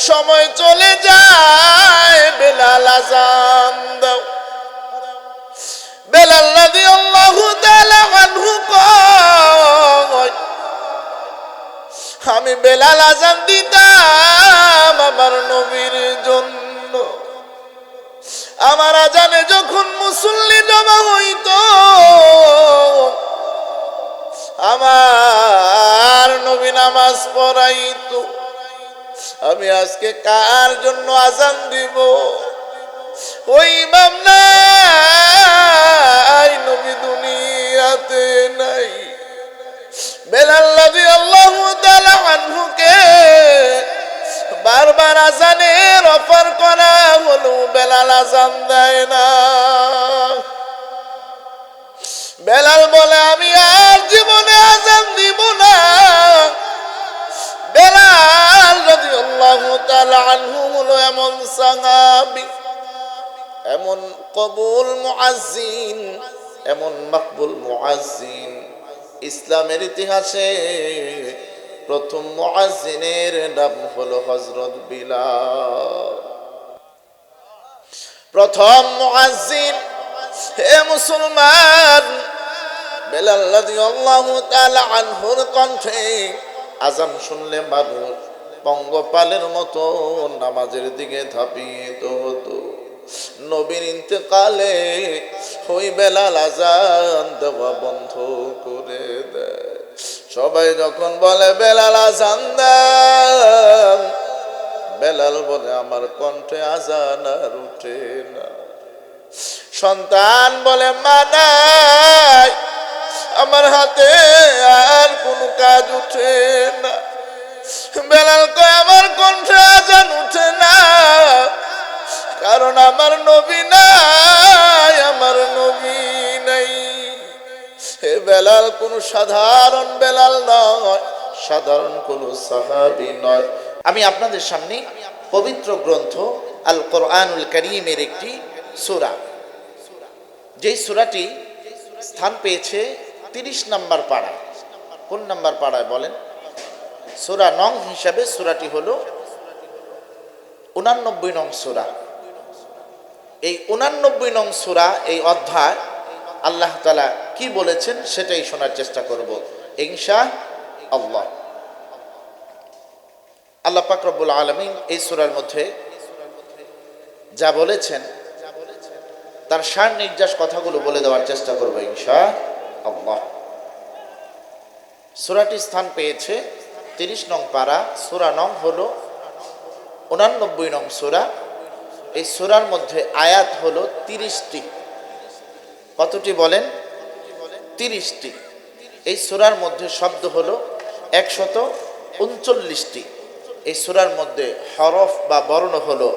সময় চলে যায়, বেলাল আযান দাও। বেলাল রাদিয়াল্লাহু তাআলা আনহু কয়, আমি বেলাল আযান দিতাম আমার নবীর জন্য। আমার আজানে যখন মুসল্লি জমা হইত, আমার নবী নামাজ পড়াইতো। আমি আজকে কার জন্য আজান দিব? ওই ইমাম নাই, নবী দুনিয়াতে নাই। বেলাল রাদিয়াল্লাহু তাআলা আনহুকে বারবার আজানের অফার করা হলো, বেলাল আজান দেয় না। বেলাল বলে, আমি আর জীবনে আজান দিব না। বেলাল রাদিয়াল্লাহু তাআলা আনহু হলো এমন সাহাবী, এমন কবুল মুআজ্জিন, এমন মকবুল মুআজ্জিন। ইসলামের ইতিহাসে প্রথম মুআজ্জিনের নাম হলো হযরত বিলাল। প্রথম মুআজ্জিন। হে মুসলমান, বেলাল রাদিয়াল্লাহু তাআলা আনহুর কণ্ঠে আযান শুনলে মানুষ পঙ্গপালের মতো নামাজের দিকে ধাপিত হতো। নবীর ইন্তেকালে ওই বেলাল আযান দেওয়া বন্ধ করে দেয়। সবাই যখন বলে বেলাল আযান দেন, বেলাল বলে আমার কণ্ঠে আযান আর উঠে না। সন্তান বলে মা নাই, আমার হাতে আর কোনো কাজ উঠে না। বেলাল কয় আমার কণ্ঠে আযান উঠে না, কারণ আমার নবী নাই, আমার নবী নাই। হে বেলাল কোন সাধারণ বেলাল নয়, সাধারণ কোন সাহাবী নয়। আমি আপনাদের সামনে পবিত্র গ্রন্থ আল কোরআনুল কারীমের একটি সূরা, যেই সূরাটি স্থান পেয়েছে 30 নম্বর পাড়ায়। কোন নম্বর পাড়ায় বলেন? সূরা নং হিসাবে সূরাটি হলো 89 নং সূরা। এই 89 নং সূরা, এই অধ্যায় আল্লাহ তাআলা কি বলেছেন সেটাই শোনার চেষ্টা করব ইনশাআল্লাহ। আল্লাহ পাক রব্বুল আলামিন এই সূরার মধ্যে যা বলেছেন তার সার নির্যাস কথাগুলো বলে দেওয়ার চেষ্টা করব ইনশাআল্লাহ। সূরাটি স্থান পেয়েছে 30 নং পারা, সূরা নং হলো 89 নং সূরা। এই সূরার মধ্যে আয়াত হলো 30টি। কতটি বলেন? 30টি। এই সূরার মধ্যে শব্দ হলো 139টি। এই সূরার মধ্যে হরফ বা বর্ণ হলো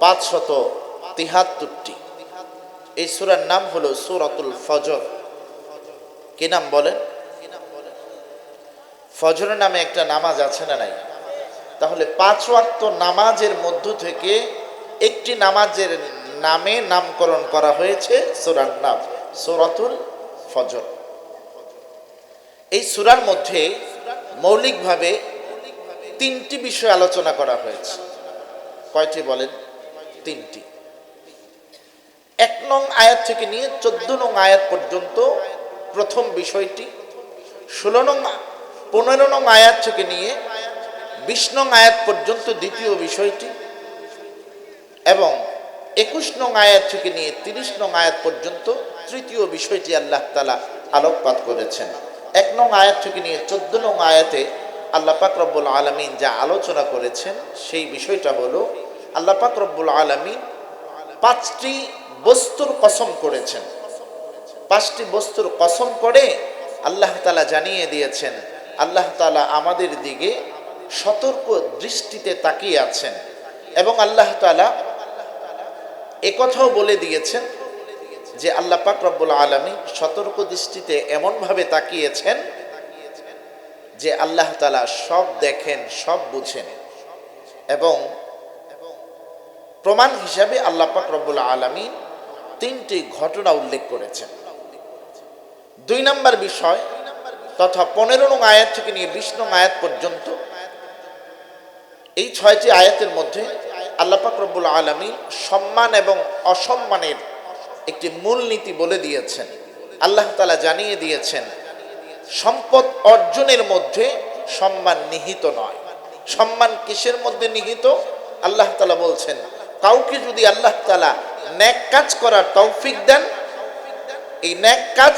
573টি। এই সূরার নাম হলো সূরাতুল ফজর। কি নাম বলেন? ফজর নামে একটা নামাজ আছে না নাই? তাহলে 5 ওয়াক্ত নামাজের মধ্য থেকে একটি নামাজের নামে নামকরণ করা হয়েছে সূরার নাম সূরাতুল ফজর। এই সূরার মধ্যে মৌলিকভাবে 3টি বিষয় আলোচনা করা হয়েছে। কয়টি বলেন? 3টি। 1 নং আয়াত থেকে নিয়ে 14 নং আয়াত পর্যন্ত প্রথম বিষয়টি, 15 নং আয়াত থেকে নিয়ে 20 নং আয়াত পর্যন্ত দ্বিতীয় বিষয়টি, এবং 21 নং আয়াত থেকে নিয়ে 30 নং আয়াত পর্যন্ত তৃতীয় বিষয়টি আল্লাহ তাআলা আলোকপাত করেছেন। 1 নং আয়াত থেকে নিয়ে 14 নং আয়াতে আল্লাহ পাক রব্বুল আলামিন যা আলোচনা করেছেন সেই বিষয়টা হলো আল্লাহ পাক রব্বুল আলামিন 5টি বস্তুর কসম করেছেন। 5টি বস্তুর কসম করে আল্লাহ তাআলা জানিয়ে দিয়েছেন আল্লাহ তাআলা আমাদের দিকে সতর্ক দৃষ্টিতে তাকিয়ে আছেন, এবং আল্লাহ তাআলা একথাও বলে দিয়েছেন যে আল্লাহ পাক রব্বুল আলামিন সতর্ক দৃষ্টিতে এমনভাবে তাকিয়েছেন যে আল্লাহ তাআলা সব দেখেন, সব বুঝেন। এবং প্রমাণ হিসাবে আল্লাহ পাক রব্বুল আলামিন 3টি ঘটনা উল্লেখ করেছেন। 2 নম্বর বিষয় তথা 15 নং আয়াত থেকে নিয়ে 20 নং আয়াত পর্যন্ত এই 6টি আয়াতের মধ্যে আল্লাহ পাক রব্বুল আলামিন সম্মান এবং অসম্মানের একটি মূলনীতি বলে দিয়েছেন। আল্লাহ তাআলা জানিয়ে দিয়েছেন সম্পদ অর্জনের মধ্যে সম্মান নিহিত নয়। সম্মান কিসের মধ্যে নিহিত? আল্লাহ তাআলা বলছেন কাউকে যদি আল্লাহ তাআলা নেক কাজ করার তৌফিক দেন, এই নেক কাজ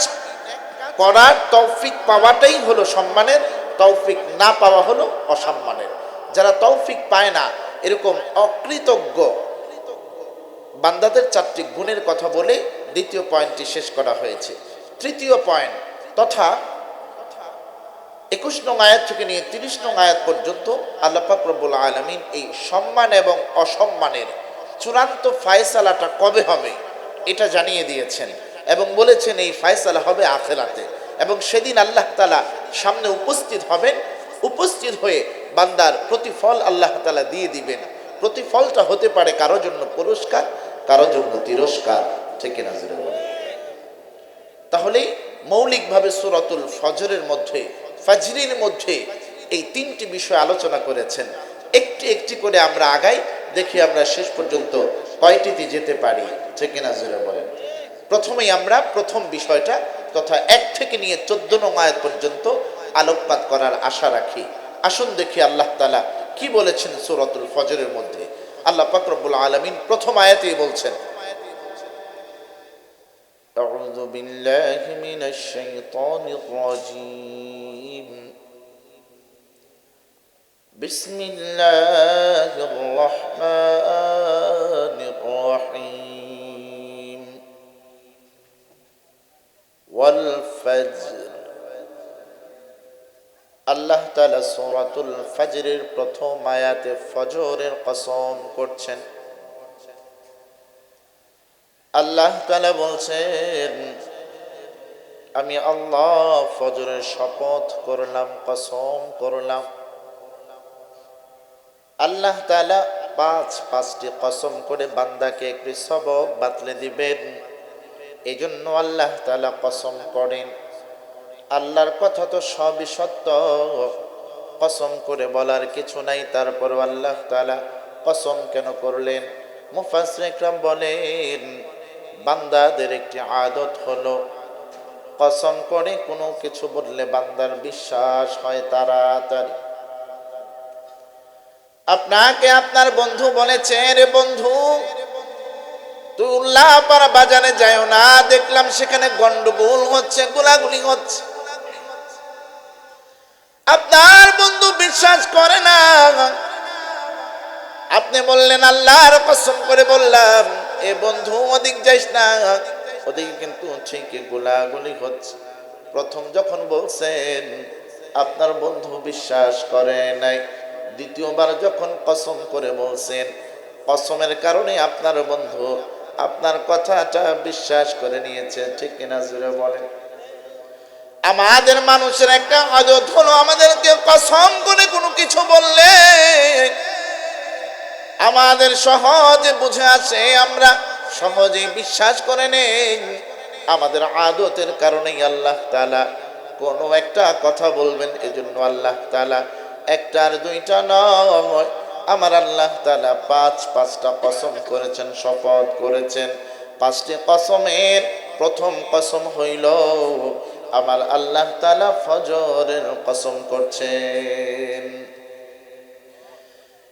করার তৌফিক পাওয়াটাই হলো সম্মানের, তৌফিক না পাওয়া হলো অসম্মানের। যারা তৌফিক পায় না এরকম অকৃতজ্ঞ বান্দাদের 4টি গুণের কথা বলে দ্বিতীয় পয়েন্টটি শেষ করা হয়েছে। তৃতীয় পয়েন্ট তথা 21 নং আয়াত থেকে নিয়ে 30 নং আয়াত পর্যন্ত আল্লাহ পাক রব্বুল আলামিন এই সম্মান এবং অসম্মানের চূড়ান্ত ফায়সালাটা কবে হবে এটা জানিয়ে দিয়েছেন এবং বলেছেন এই ফায়সালা হবে আখিরাতে, এবং সেদিন আল্লাহ তাআলা সামনে উপস্থিত হবেন। উপস্থিত হয়ে বান্দার প্রতিফল আল্লাহ তাআলা দিয়ে দিবেন। প্রতিফলটা হতে পারে কারোর জন্য পুরস্কার, কারোর জন্য তিরস্কার। ঠিক না জোরে বলেন? তাহলে মৌলিকভাবে সূরাতুল ফজরের মধ্যে, ফাজরির মধ্যে এই 3টি বিষয় আলোচনা করেছেন। একটি একটি করে আমরা আগাই, দেখি আমরা শেষ পর্যন্ত কয়টিতে যেতে পারি। ঠিক না জোরে বলেন? প্রথমেই আমরা প্রথম বিষয়টা তথা 1 থেকে নিয়ে 14 নং আয়াত পর্যন্ত আলোকপাত করার আশা রাখি। আসুন দেখি আল্লাহ তাআলা কি বলেছেন সূরাতুল ফজরের মধ্যে। আল্লাহ পাক রব্বুল আলামিন প্রথম আয়াতেই বলছেন, আউযু বিল্লাহি মিনাশ শাইতানির রাজীম, বিসমিল্লাহির রাহমানির রাহিম, ওয়াল ফাজর। আল্লাহ তাআলা সূরাতুল ফজরের প্রথম আয়াতে ফজরের কসম করছেন। আল্লাহ তাআলা বলছেন আমি আল্লাহ ফজরের শপথ করলাম, কসম করলাম। আল্লাহ তাআলা 5টি কসম করে বান্দাকে একটি সবক বাতলে দিবেন। এজন্য আল্লাহ তাআলা কসম করেন। আল্লাহর কথা তো সবই সত্য, কসম করে বলার কিছু নাই। তারপর আল্লাহ তাআলা কসম কেন করলেন? মুফাসসিরিন ইকরাম বলেন বান্দাদের একটি আদত হলো কসম করে কোনো কিছু বললে বান্দার বিশ্বাস হয় তাড়াতাড়ি। আপনাকে আপনার বন্ধু বলেছে, রে বন্ধু তুই উল্লাপাড়া বাজারে যাও না, দেখলাম সেখানে গন্ডগোল হচ্ছে, গোলাগুলি হচ্ছে। আপনার বন্ধু বিশ্বাস করে না। আপনি বললেন আল্লাহর কসম করে বললাম এ বন্ধু ওদিক যাইস না, ওদিকে কিন্তু ঠিকই গোলাগুলি হচ্ছে। প্রথম যখন বলছেন আপনার বন্ধু বিশ্বাস করে নাই, দ্বিতীয়বার যখন কসম করে বলছেন, কসমের কারণে আপনার বন্ধু আপনার কথাটা বিশ্বাস করে নিয়েছে। ঠিক কিনা জোরে বলেন? আমাদের মানুষের একটা আদত হলো আমাদেরকে কসম করে কোনো কিছু বললে আমাদের সহজে বুঝে আসে, আমরা সহজে বিশ্বাস করে নেই। আমাদের আদতের কারণেই আল্লাহ তাআলা কোনো একটা কথা বলবেন, এজন্য আল্লাহ তাআলা একটার দুইটা নয়, আমার আল্লাহ তাআলা 5টা কসম করেছেন, শপথ করেছেন। 5টি কসমের প্রথম কসম হইল আমার আল্লাহ তাআলা ফজরের কসম করছেন।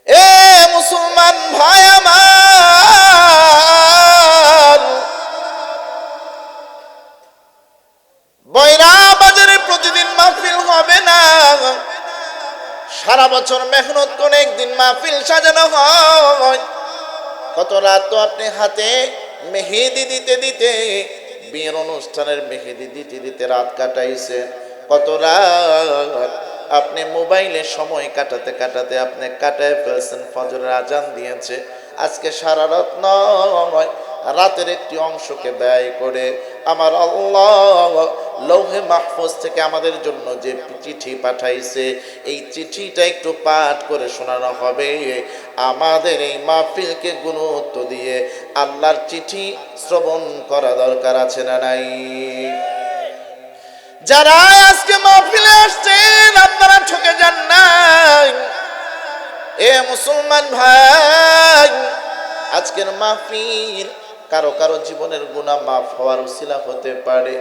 এ মুসলমান ভাই আমার, বয়রা বাজারে প্রতিদিন মাহফিল হবে না, সারা বছর মেহনত করে একদিন মাহফিল সাজানো হয়। কত রাত তো আপনি হাতে মেহেদি দিতে দিতে, বিয়ের অনুষ্ঠানের মেহেদি দিতে দিতে রাত কাটাইছেন। কত রাত আপনি মোবাইলে সময় কাটাতে কাটাতে আপনি কাটায় ফেলছেন। ফজরের আজান দিয়েছে, আজকে সারা রাত নয়, রাতের একটি অংশকে ব্যয় করে আমার আল্লাহ লৌহে মাহফুজ থেকে আমাদের জন্য যে চিঠি পাঠাইছে, এই চিঠিটা একটু পাঠ করে শোনানো হবে। আমাদের এই মাহফিলকে গুরুত্ব দিয়ে আল্লাহর চিঠি শ্রবণ করা দরকার আছে না নাই? যারা আজকে মাহফিলে আসছেন আপনারা ঠকে যান নাই। এ মুসলমান ভাই, আজকের মাহফিল কারো কারো জীবনের গুনাহ মাফ হওয়ার উসিলা হতে পারে।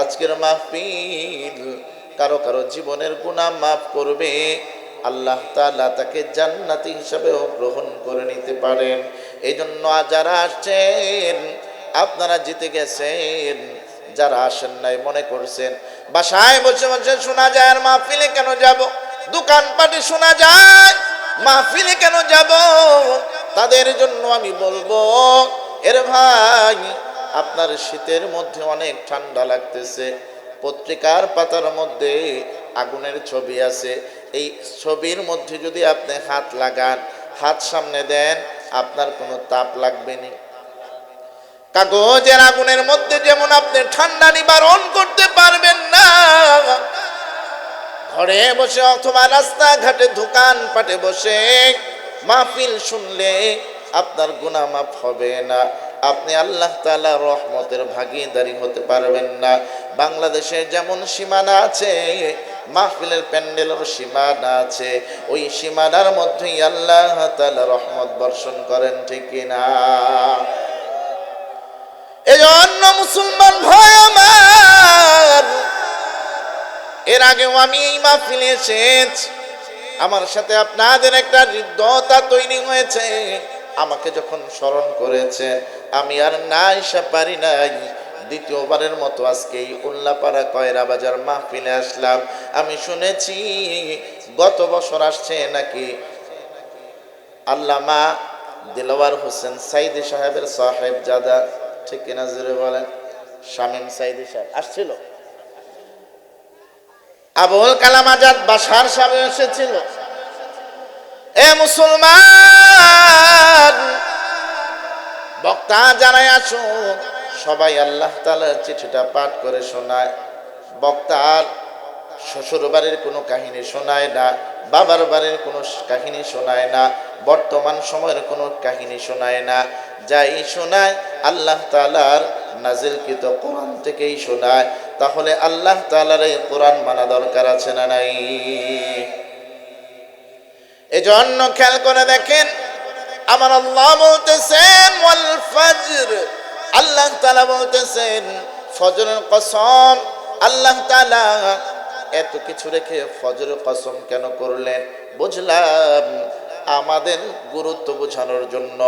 আজকের মাহফিল কারো কারো জীবনের গুনাহ মাফ করবে, আল্লাহ তাআলা তাকে জান্নাতি হিসাবেও গ্রহণ করে নিতে পারেন। এই জন্য যারা আসছেন আপনারা জিতে গেছেন, যারা আসেন নাই মনে করছেন বাসায় বসে বসে শোনা যায় আর মাহফিলে কেন যাব, দোকানপাটে শোনা যায় মাহফিলে কেন যাব, তাদের জন্য আমি বলবো, এর ভাই আপনার শীতের মধ্যে অনেক ঠান্ডা লাগতেছে, পত্রিকার পাতার মধ্যে আগুনের ছবি আছে, এই ছবির মধ্যে যদি আপনি হাত লাগান, হাত সামনে দেন, আপনার কোনো তাপ লাগবে না। কাগজের আগুনের মধ্যে যেমন আপনি ঠান্ডা নিবারণ করতে পারবেন না, ঘরে বসে অথবা রাস্তাঘাটে দোকানপাটে বসে মাহফিল শুনলে আপনার গুনাহ মাফ হবে না, আপনি আল্লাহ তাআলার রহমতের ভাগীদারি হতে পারবেন না। বাংলাদেশে যেমন সীমানা আছে, মাহফিলের প্যান্ডেলের সীমানা আছে, ওই সীমানার মধ্যেই আল্লাহ তাআলা রহমত বর্ষণ করেন, ঠিক কিনা? এজন্য মুসলমান ভাই আমার, এর আগেও আমি এই মাহফিলে এসেছি, আমার সাথে আপনাদের একটা হৃদ্যতা তৈরি হয়েছে, আমাকে যখন স্মরণ করেছে আমি আর না এসে পারি নাই, দ্বিতীয়বারের মতো আজকে এই উল্লাপাড়া কয়রা বাজার মাহফিলে আসলাম। আমি শুনেছি গত বছর আসছে নাকি আল্লামা দিলওয়ার হোসেন সাইদি সাহেবের সাহেবজাদা, ঠিক কিনা জোরে বলেন, শামীম সাইদি সাহেব আসছিল, আবুল কালাম আজাদ বাশার সাহেব এসেছিল। এ মুসলমান, বক্তা যারাই আসুন সবাই আল্লাহ তাআলার চিঠিটা পাঠ করে শোনায়। বক্তার শ্বশুর বাড়ির কোনো কাহিনী শোনায় না, বাবার বাড়ির কোনো কাহিনী শোনায় না, বর্তমান সময়ের কোনো কাহিনী শোনায় না, যাই শোনায় আল্লাহ তাআলার নাজিলকৃত কোরআন থেকেই শোনায়। তাহলে আল্লাহ তাআলার এই কোরআন মানা দরকার আছে না নাই? এজন্য খেয়াল করে দেখেন, আমার আল্লাহ বলতেছেন ওয়াল ফজর, আল্লাহ তাআলা বলতেছেন ফজরের কসম। আল্লাহ তাআলা এত কিছু রেখে ফজরের কসম কেন করলেন? বুঝলাম আমাদের গুরুত্ব বোঝানোর জন্য,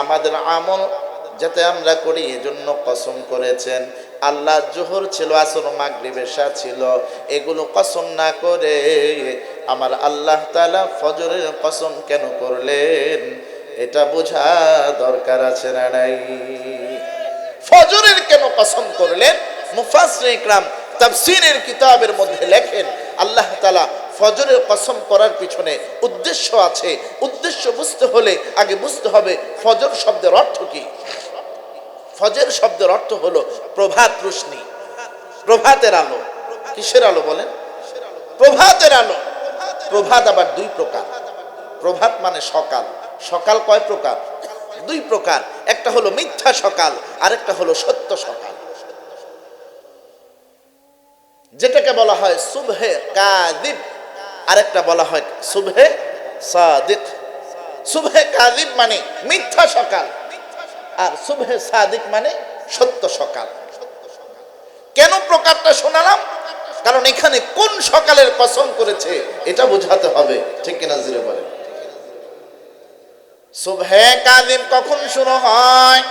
আমাদের আমল যাতে আমরা করি এজন্য কসম করেছেন। আল্লাহ জোহর ছিল, আসর, মাগরিব, এশা ছিল, এগুলো কসম না করে আমার আল্লাহ তাআলা ফজরের কসম কেন করলেন? এটা বোঝা দরকার আছে না নাই? ফজরের কেন কসম করলেন? মুফাসসিরিন ইকরাম তাফসীরের কিতাবের মধ্যে লেখেন, আল্লাহ তাআলা ফজরের কসম করার পিছনে উদ্দেশ্য আছে। উদ্দেশ্য বুঝতে হলে আগে বুঝতে হবে ফজর শব্দের অর্থ কি। ফজর শব্দের অর্থ হলো প্রভাত রশ্মি, প্রভাতের আলো। কিসের আলো বলেন? প্রভাতের আলো। প্রভাত আবার দুই প্রকার। প্রভাত মানে সকাল। সকাল কয় প্রকার? দুই প্রকার। একটা হলো মিথ্যা সকাল, আরেকটা হলো সত্য সকাল, যেটাকে বলা হয় সুবহে কাযিব, আরেকটা বলা হয় সুবহে সাদিক। সুবহে কাযিব মানে মিথ্যা সকাল, আর সুবহে সাদিক মানে সত্য সকাল। কেন প্রকারটা শোনালাম? কারণ এখানে কোন সকালের কসম করেছে এটা বোঝাতে হবে, ঠিক কিনা জোরে বলেন। সুবহে কাযিব কখন শুরু হয়?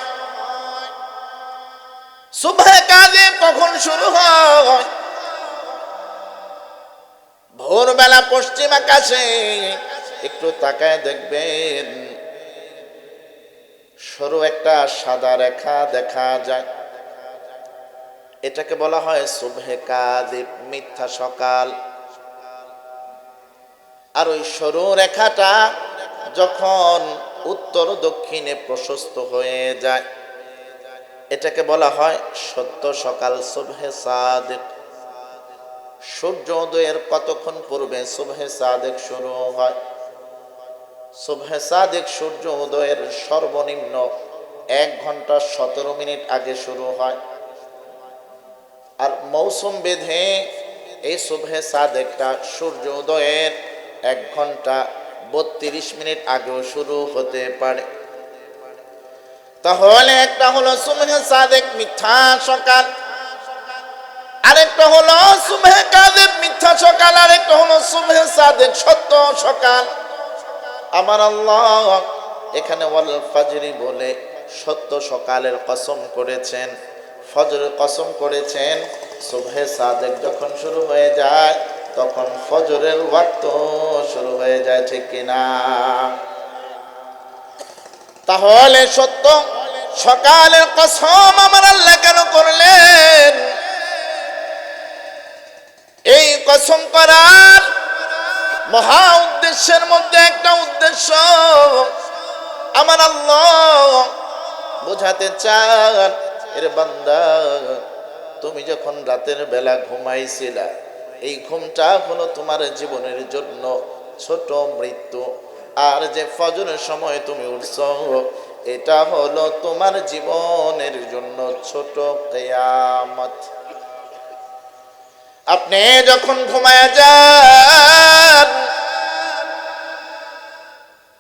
সুবহে কাযিব কখন শুরু হয়? ভোরবেলা পশ্চিম আকাশে একটু তাকায় দেখবেন সরু একটা সাদা রেখা দেখা যায়, এটাকে বলা হয় সুবহে কাযিব, মিথ্যা সকাল। আর ওই সরু রেখাটা যখন উত্তর দক্ষিণে প্রশস্ত হয়ে যায়, এটাকে বলা হয় সত্য সকাল, সুবহে সাদিক। সূর্যোদয়ের কতক্ষণ পূর্বে সুবহে সাদিক শুরু হয়? সুবহে সাদিক সূর্য উদয়ের সর্বনিম্ন 1 ঘন্টা 17 মিনিট আগে শুরু হয়। আর মৌসুম বেঁধে এই সুবহে সাদিকটা সূর্য উদয়ের 1 ঘন্টা 32 মিনিট আগেও শুরু হতে পারে। তাহলে একটা হলো সুবহে সাদেক মিথ্যা সকাল, আরেকটা হলো সুবহে কাযিব মিথ্যা সকাল, আরেকটা হলো সুবহে সাদেক সত্য সকাল। আমার আল্লাহ এখানে ওয়াল ফাজরি বলে সত্য সকালের কসম করেছেন, ফজরের কসম করেছেন। সুবহে সাদেক যখন শুরু হয়ে যায় তখন ফজরের ওয়াক্ত শুরু হয়ে যায়, ঠিক কিনা? তাহলে সত্য সকালের কসম আমার আল্লাহ কেন করলেন? এই কসম করার মহা উদ্দেশ্যের মধ্যে একটা উদ্দেশ্য আমার আল্লাহ বোঝাতে চান, এর বান্দা তুমি যখন রাতের বেলা ঘুমাইছিলা, এই ঘুমটা হলো তোমার জীবনের জন্য ছোট মৃত্যু, আর যে ফজরের সময় তুমি উঠছো এটা হলো তোমার জীবনের জন্য ছোট কিয়ামত। আপনি যখন ঘুমায় যান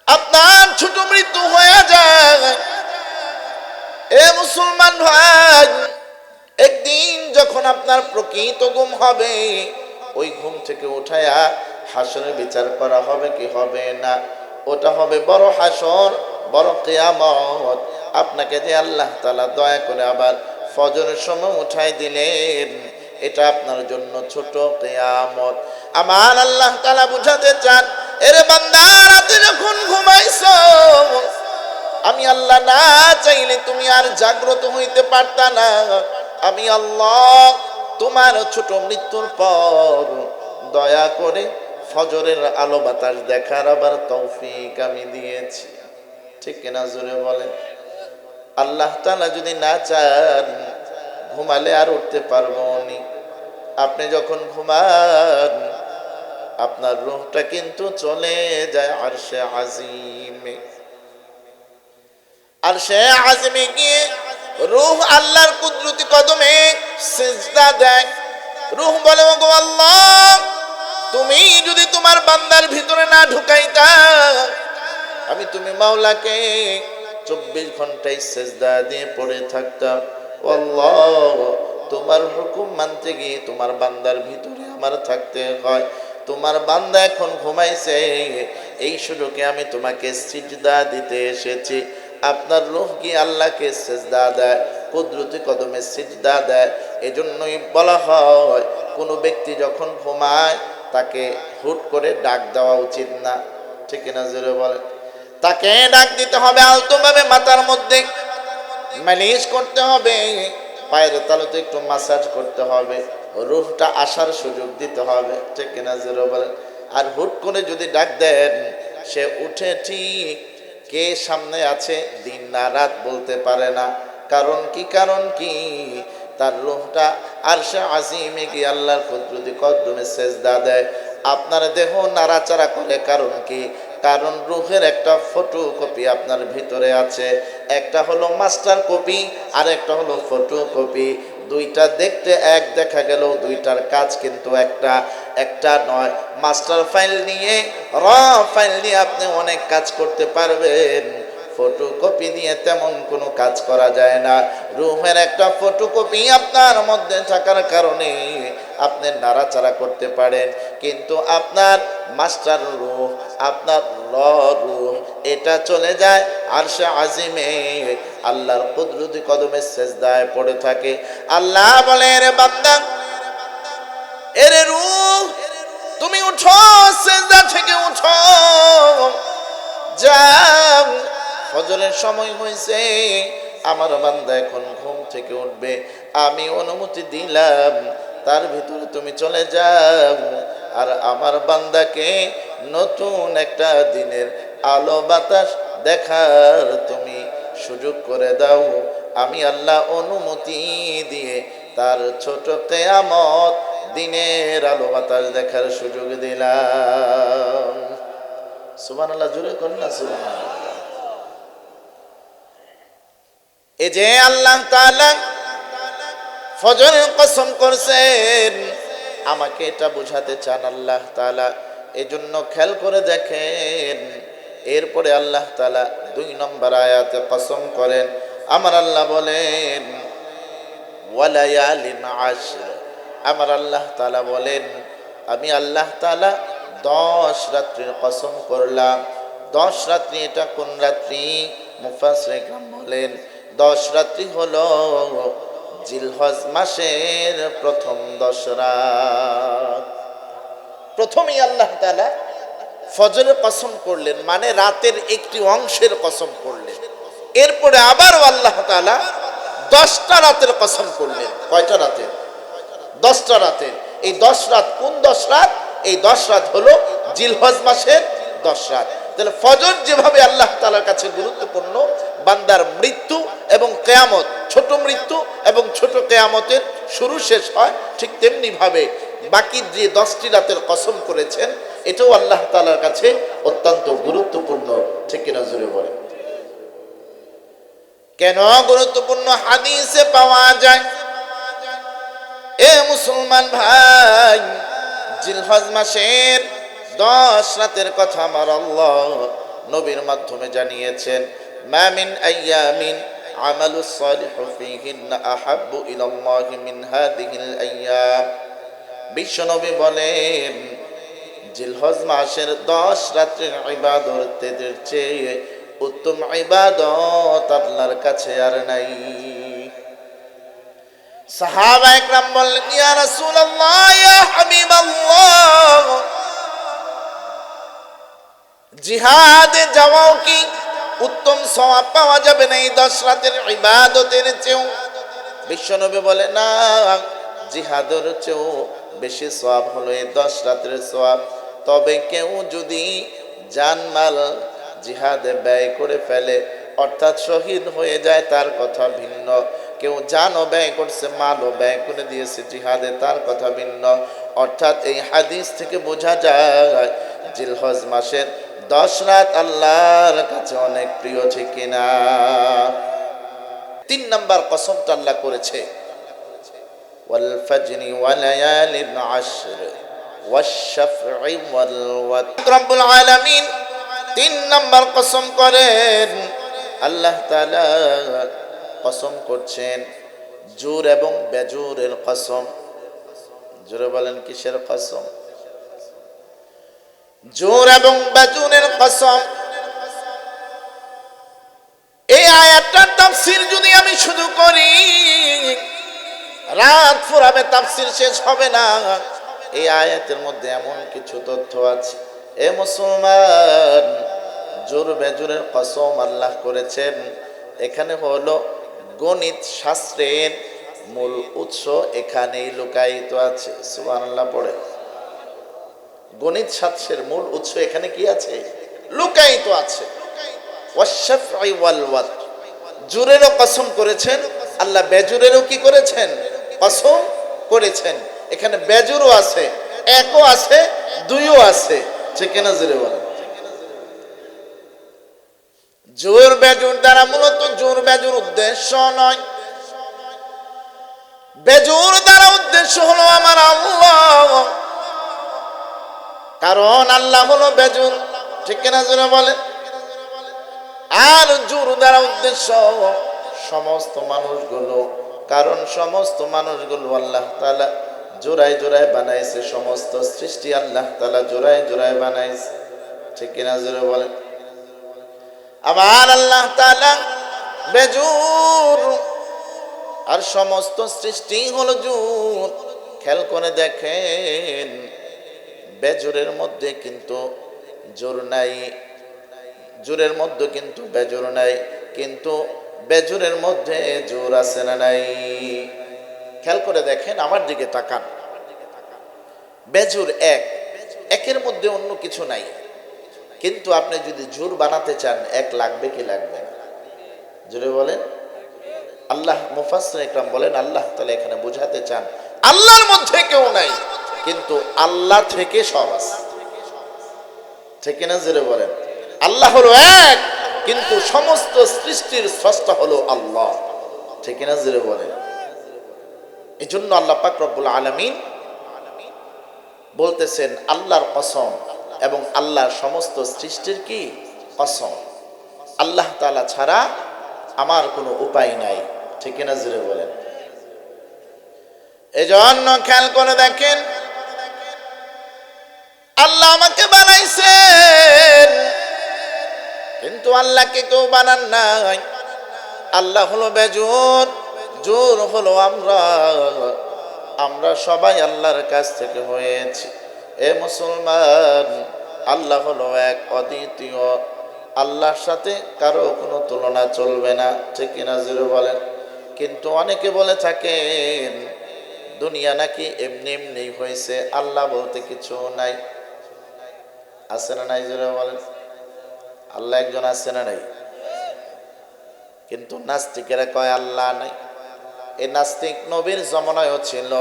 আপনার ছোট মৃত্যু হয়ে যায়। এ মুসলমান ভাই, একদিন যখন আপনার প্রকৃত ঘুম হবে, ওই ঘুম থেকে উঠায়া হাসরের বিচার করা হবে কি হবে না? ওটা হবে বড় হাসর, বড় কিয়ামত। আপনাকে যে আল্লাহ তাআলা দয়া করে আবার ফজরের সময় উঠাই দিলেন, এটা আপনার জন্য ছোট কিয়ামত। আমার আল্লাহ তাআলা বুঝাতে চান, এরে বান্দা রাতে যখন ঘুমাইছো, আমি আল্লাহ না চাইলে তুমি আর জাগ্রত হইতে পারতা না। আমি আল্লাহ তোমার ছোট মৃত্যুর পর দয়া করে ফজরের আলো বাতাস দেখার আবার তৌফিক আমি দিয়েছি, ঠিক কিনা? জোরে বলেন। আল্লাহ তাআলা যদি না চান ঘুমালে আর উঠতে পারবো নি। আপনি যখন ঘুমান আপনার রূহটা কিন্তু চলে যায় আরশে আজিমে। আরশে আজিমে গিয়ে রূহ আল্লাহর কুদরতি কদমে সিজদা দেয়। রূহ বলে, ওগো আল্লাহ, তুমি যদি তোমার বান্দার ভিতরে না ঢুকাইতা, আমি তুমি মাওলাকে 24 ঘন্টায় সিজদা দিয়ে পড়ে থাকতাম। আল্লাহ, তোমার হুকুম মানতে গিয়ে তোমার বান্দার ভিতরে আমার থাকতে হয়। তোমার বান্দা এখন ঘুমাইছে, এই সুযোগে আমি তোমাকে সিজদা দিতে এসেছি। আপনার রূহ কি আল্লাহকে সিজদা দেয়, কুদরতি কদমে সিজদা দেয়। এজন্যই বলা হয় কোনো ব্যক্তি যখন ঘুমায় তাকে হুট করে ডাক দেওয়া উচিত না, ঠিক না? জোরে বলেন। তাকে ডাক দিতে হবে আলতোভাবে, মাথার মধ্যে মালিশ করতে হবে, পায়ের তালুতে একটু মাসাজ করতে হবে, রূহটা আসার সুযোগ দিতে হবে, ঠিক কিনা? জোরে বলেন। আর হুট করে যদি ডাক দেন, সে উঠে ঠিক কে সামনে আছে দিন না রাত বলতে পারে না। কারণ কি? কারণ কি? তার রূহটা আরশে আজিমে গিয়ে আল্লাহর কুদরতি কদমে সিজদা দেয়। আপনার দেহ নাড়াচাড়া করে, কারণ কি? কারণ রূহের একটা ফটোকপি আপনার ভিতরে আছে। একটা হলো মাস্টার কপি আর একটা হলো ফটোকপি। দুইটা দেখতে এক দেখা গেল, দুইটার কাজ কিন্তু একটা নয়। মাস্টার ফাইল নিয়ে, র ফাইল নিয়ে আপনি অনেক কাজ করতে পারবেন, ফটোকপি দিয়ে তেমন কোনো কাজ করা যায় না। রুহের একটা ফটোকপি আপনার মধ্যে থাকার কারণে আপনি নাড়াচাড়া করতে পারেন, কিন্তু আপনার মাস্টার রূহ, আপনার রূহ, এটা চলে যায় আরশে আজিমে, আল্লাহর কুদরতি কদমে সিজদায় পড়ে থাকে। আল্লাহ বলে, রে বান্দা, এরে রূহ, তুমি উঠো, সিজদা থেকে উঠো, যাও, ফজরের সময় হয়েছে, আমার বান্দা এখন ঘুম থেকে উঠবে, আমি অনুমতি দিলাম, তার ভিতরে তুমি চলে যাও, আর আমার বান্দাকে নতুন একটা দিনের আলো বাতাস দেখার তুমি সুযোগ করে দাও। আমি আল্লাহ অনুমতি দিয়ে তার ছোট কিয়ামত দিনের আলো বাতাস দেখার সুযোগ দিলাম। সুবহানাল্লাহ, জোরে করুন না সুবহানাল্লাহ। এই যে আল্লাহ তাআলা ফজরের কসম করছেন, আমাকে এটা বোঝাতে চান আল্লাহ তাআলা এজন্য খেয়াল করে দেখেন, এরপরে আল্লাহ তাআলা 2 নম্বর আয়াতে কসম করেন। আমার আল্লাহ বলেন ওয়ালায়ালিন আশর, আমার আল্লাহ তাআলা বলেন আমি আল্লাহ তাআলা 10 রাত্রির কসম করলাম। 10 রাত্রি, এটা কোন রাত্রি? মুফাসসিরিন کرام বলেন 10 রাত্রি হলো জিলহজ মাসের প্রথম 10 রাত। প্রথমেই আল্লাহ তাআলা ফজরের কসম করলেন, মানে রাতের একটি অংশের কসম করলেন। এরপরে আবারও আল্লাহ তাআলা 10টা রাতের কসম করলেন। কয়টা রাতের? 10টা রাতের। এই 10 রাত কোন 10 রাত? এই 10 রাত হলো জিলহজ মাসের 10 রাত। তাহলে ফজর যেভাবে আল্লাহ তাআলার কাছে গুরুত্বপূর্ণ, বান্দার মৃত্যু এবং কিয়ামত, ছোট মৃত্যু এবং ছোট কিয়ামতের শুরু শেষ হয়, ঠিক তেমনি ভাবে বাকি যে 10টি রাতের কসম করেছেন এটাও আল্লাহ তাআলার কাছে অত্যন্ত গুরুত্বপূর্ণ। ঠিক কিনা জোরে বলেন? কেন গুরুত্বপূর্ণ? হাদিসে পাওয়া যায়, এ মুসলমান ভাই, জিলহজ মাসের 10 রাতের কথা আমার আল্লাহ নবীর মাধ্যমে জানিয়েছেন। মা মিন আইয়ামিন আমালুস সালিহু ফীহিন্না আহাব্বু ইলাল্লাহি মিন হাযিহিল আইয়াম। বিশ্বনবী বলেন জিলহজ মাসের 10 রাতের ইবাদতের চেয়ে উত্তম ইবাদত আল্লাহর কাছে আর নাই। সাহাবায়ে کرام বললেন ইয়া রাসূলুল্লাহ, ইয়া হাবিবাল্লাহ, জিহাদে যাওয়াও কি উত্তম সওয়াব পাওয়া যাবে না এই 10 রাতের ইবাদতের চেয়েও? বিশ্বনবী বলে না, জিহাদের চেয়েও বেশি সওয়াব হলো এই 10 রাতের সওয়াব। তবে কেউ যদি জানমাল জিহাদে ব্যয় করে ফেলে, অর্থাৎ শহীদ হয়ে যায়, তার কথা ভিন্ন। কেউ জানও ব্যয় করছে, মালও ব্যয় করে দিয়েছে জিহাদে, তার কথা ভিন্ন। অর্থাৎ এই হাদিস থেকে বোঝা যায় জিলহজ মাসের 10 রাত আল্লাহর কাছে অনেক প্রিয়, ঠিক কিনা? 3 নম্বর কসমটা আল্লাহ করেছে ওয়াল ফাজরি ওয়া লায়ালিন আশর ওয়াশ শাফঈ ওয়াল ওয়াতর। রব্বুল আলামিন 3 নম্বর কসম করেন। আল্লাহ তাআলা কসম করছেন জোর এবং বেজোরের কসম। জোরে বলেন কিসের কসম? জোর এবং বেজোরের কসম। এই আয়াতটার তাফসীর যদি আমি শুরু করি, রাত ফুরাবে, তাফসীর শেষ হবে না। এই আয়াতের মধ্যে এমন কিছু তথ্য আছে, এ মুসলমান, জোর বেজোরের কসম আল্লাহ করেছেন। এখানে হলো গণিত শাস্ত্রের মূল উৎস এখানেই লুকায়িত আছে। সুবহানাল্লাহ পড়ে। গণিত শাস্ত্রের মূল উৎস এখানে কি আছে? লুকায়িত আছে। ওয়াশ-শাফঈ ওয়াল ওয়াতর, জোরেরও কসম করেছেন আল্লাহ, বেজোরেরও কি করেছেন? কসম করেছেন। এখানে বেজোরও আছে, একও আছে, দুইও আছে, ঠিক কিনা জোরে বলেন? জোর বেজোর দ্বারা মূলত জোর বেজোর উদ্দেশ্য নয়, বেজোর দ্বারা উদ্দেশ্য হলো আমার আল্লাহ, কারণ আল্লাহ হলো বেজোর, ঠিক কিনা জোরে বলেন? আর জোর দ্বারা উদ্দেশ্য সমস্ত মানুষগুলো, কারণ সমস্ত মানুষগুলো আল্লাহ তাআলা জোড়ায় জোড়ায় বানাইছে। সমস্ত সৃষ্টি আল্লাহ তাআলা জোড়ায় জোড়ায় বানাইছে, ঠিক কিনা জোরে বলেন? আমার আল্লাহ তাআলা বেজোর, আর সমস্ত সৃষ্টি হলো জোর। খেয়াল করে দেখেন, বেজোরের মধ্যে কিন্তু জোর নাই, জোরের মধ্যে কিন্তু বেজোর নাই, কিন্তু বেজোরের মধ্যে জোর আছে না নাই? খেয়াল করে দেখেন, আমার দিকে তাকান। বেজোর এক, একের মধ্যে অন্য কিছু নাই, কিন্তু আপনি যদি জোর বানাতে চান, এক লাগবে কি লাগবে? জোরে বলেন। আল্লাহ মুফাসসিরিন کرام বলেন আল্লাহ তাআলা এখানে বোঝাতে চান আল্লাহর মধ্যে কেউ নাই, কিন্তু আল্লাহ থেকে সব আছে, ঠিক না? জোরে বলেন। আল্লাহ হলো এক, কিন্তু সমস্ত সৃষ্টির স্রষ্টা হলো আল্লাহ, ঠিক না? জোরে বলেন। এই জন্য আল্লাহ পাক রব্বুল আলামিন বলতেছেন আল্লাহর কসম, এবং আল্লাহর সমস্ত সৃষ্টির কি কসম, আল্লাহ তাআলা ছাড়া আমার কোনো উপায় নাই। ঠিক কিনা জোরে বলেন। এজন্য খেয়াল করে দেখেন, আল্লাহ আমাকে বানাইছেন, কিন্তু আল্লাহকে কেউ বানান নাই। আল্লাহ হলো বেজোর, জোর হলো আমরা সবাই আল্লাহর কাছ থেকে হয়েছি। এ মুসলমান, আল্লাহ হলো এক, অদ্বিতীয়। আল্লাহর সাথে কারো কোনো তুলনা চলবে না। ঠিক কিনা জোরে বলেন। কিন্তু অনেকে বলে থাকেন দুনিয়া নাকি এমনি এমনি হয়েছে, আল্লাহ বলতে কিছু নাই। আছে না নাই জোরে বলেন। আল্লাহ একজন আছে না নাই? কিন্তু নাস্তিকেরা কয় আল্লাহ নাই। এই নাস্তিক নবীর জমানায়ও ছিল,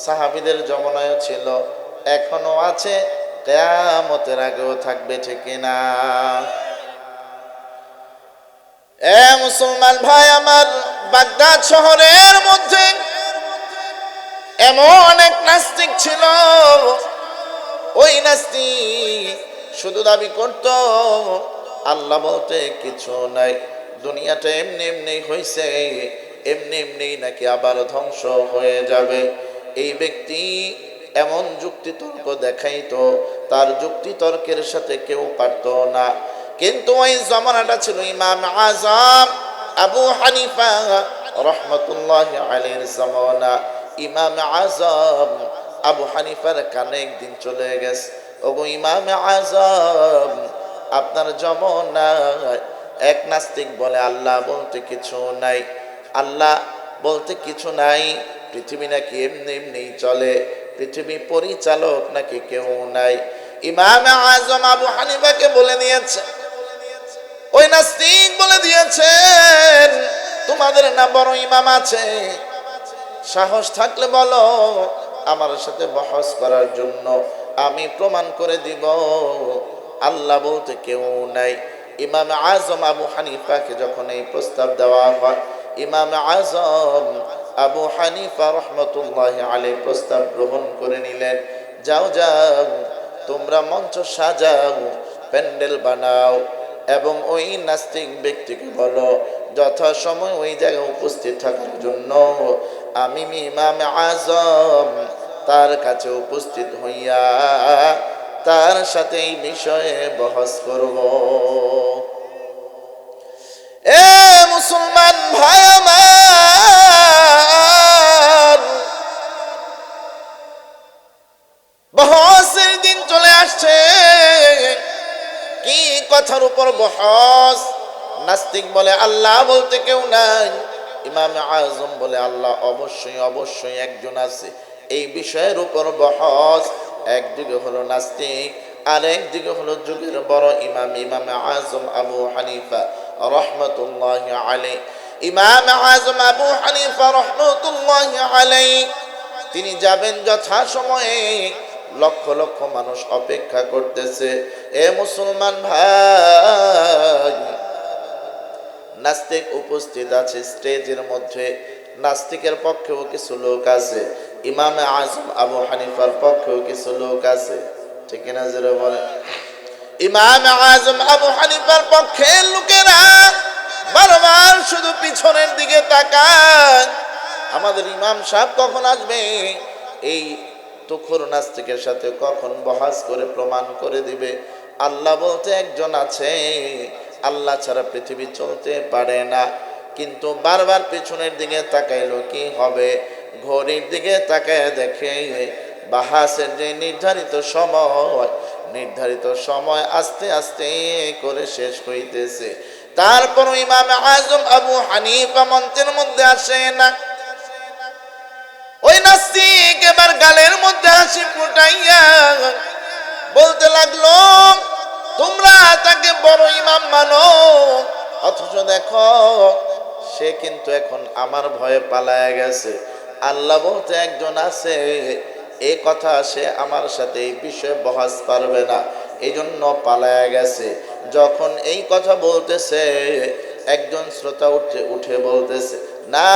সাহাবীদের জমানায়ও ছিল, এখনো আছে, কিয়ামতের আগেও থাকবে। ঠিক না? এ মুসলমান ভাই আমার, বাগদাদ শহরের মধ্যে এমন এক নাস্তিক ছিল। ওই নাস্তিক শুধু দাবি করত আল্লাহ বলতে কিছু নাই, দুনিয়াটা এমনি এমনি হয়েছে, এমনি এমনি নাকি আবার ধ্বংস হয়ে যাবে। এই ব্যক্তি এমন যুক্তিতর্ক দেখাইতো, তার যুক্তিতর্কের সাথে কেউ পারত না। কিন্তু ওই জমানাটা ছিল ইমাম আজম আবু হানিফা রহমতুল্লাহ আলাইহির জামানা। ইমাম আজম আবু হানিফার কানে একদিন চলে গেছে, ওগো ইমাম আজম, আপনার জমানায় এক নাস্তিক বলে আল্লাহ বলতে কিছু নাই, আল্লাহ বলতে কিছু নাই, পৃথিবী নাকি এমনি এমনি চলে, পৃথিবী পরিচালক নাকি কেউ নাই। ইমাম আজম আবু হানিফাকে বলে দিয়েছে, ওই নাস্তিক বলে দিয়েছেন, তোমাদের না বড় ইমাম আছে, সাহস থাকলে বলো আমার সাথে বহস করার জন্য, আমি প্রমাণ করে দিব আল্লাহ বলতে কেউ নাই। ইমাম আজম আবু হানিফাকে যখন এই প্রস্তাব দেওয়া হয়, ইমাম আজম আবু হানিফা রহমতুল্লাহ আলাইহি প্রস্তাব গ্রহণ করে নিলেন। যাও যাও, তোমরা মঞ্চ সাজাও, প্যান্ডেল বানাও, এবং ওই নাস্তিক ব্যক্তিকে বলো যথাসময় ওই জায়গায় উপস্থিত থাকার জন্য। আমি ইমাম আজম তার কাছে উপস্থিত হইয়া তার সাথে এই বিষয়ে বহস করব। এ মুসলমান ভাই আমার, বহসের দিন চলে আসছে। কি কথার উপর বহস? নাস্তিক বলে আল্লাহ বলতে কেউ নাই, ইমাম আজম বলে আল্লাহ অবশ্যই অবশ্যই একজন আছে। এই বিষয়ের উপর বহস। একদিকে হলো নাস্তিক, আর একদিকে হলো যুগের বড় ইমাম, ইমাম আজম আবু হানিফা রহমতুল্লাহ আলাইহি। ইমাম আজম আবু হানিফা রহমতুল্লাহ আলাইহি তিনি যাবেন যথাসময়ে, লক্ষ লক্ষ মানুষ অপেক্ষা করতেছে। এ মুসলমান ভাই, নাস্তিক উপস্থিত আছে স্টেজের মধ্যে, নাস্তিকের পক্ষেও কিছু লোক আছে, ইমাম আজম আবু হানিফার পক্ষেও কিছু লোক আছে। ঠিক না জোরে বলে। ইমাম আজম আবু হানিফার পক্ষের লোকেরা বারবার শুধু পিছনের দিকে তাকায়, আমাদের ইমাম সাহেব কখন আসবে, এই তুখুর নাস্তিকের সাথে কখন বহাস করে প্রমাণ করে দিবে আল্লাহ বলতে একজন আছে, আল্লাহ ছাড়া পৃথিবী চলতে পারে না। কিন্তু বারবার পেছনের দিকে তাকাইলো, কি হবে? ঘড়ির দিকে তাকায় দেখে বাহাসের যে নির্ধারিত সময় আস্তে আস্তে করে শেষ হইতেছে। তারপর ইমাম আজম আবু হানিফা মঞ্চের মধ্যে আসে না। ওই নাস্তিক এবার গালের মধ্যে হাসি ফুটাইয়া বলতে লাগলো, তোমরা তাকে বড় ইমাম মানো, অথচ দেখো সে কিন্তু এখন আমার ভয়ে পালায়া গেছে। আল্লাহ বলতে একজন আছে, এ কথা সে আমার সাথে এই বিষয়ে বহাস পারবে না, এই জন্য পালায়া গেছে। যখন এই কথা বলতেছে, একজন শ্রোতা উঠে বলতেছে, না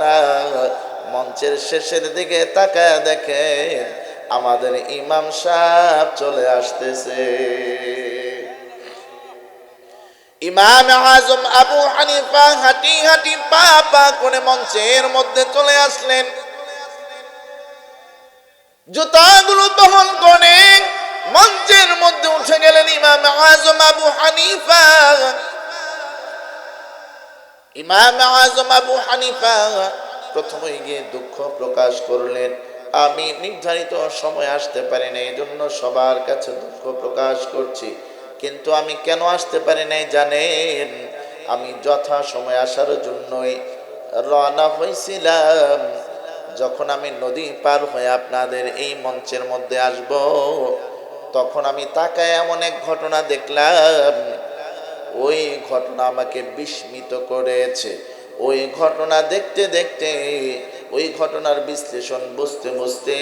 না, মঞ্চের শেষের দিকে তাকায় দেখে আমাদের ইমাম সাহেব চলে আসতেছে। ইমাম আজম আবু হানিফা হাঁটি হাঁটি পা পা করে মঞ্চের মধ্যে চলে আসলেন। জুতাগুলো বহন করে মঞ্চের মধ্যে উঠে গেলেন ইমাম আজম আবু হানিফা। ইমাম আজম আবু হানিফা প্রথমে গিয়ে দুঃখ প্রকাশ করলেন, আমি নির্ধারিত সময় আসতে পারি না, এই জন্য সবার কাছে দুঃখ প্রকাশ করছি। কিন্তু আমি কেন আসতে পারি নাই জানেন? আমি যথা সময় আসার জন্যই রওনা হয়েছিলাম। যখন আমি নদী পার হয়ে আপনাদের এই মঞ্চের মধ্যে আসব, তখন আমি তাকায় এমন এক ঘটনা দেখলাম, ওই ঘটনা আমাকে বিস্মিত করেছে। ওই ঘটনা দেখতে দেখতে, ওই ঘটনার বিশ্লেষণ বুঝতে বুঝতে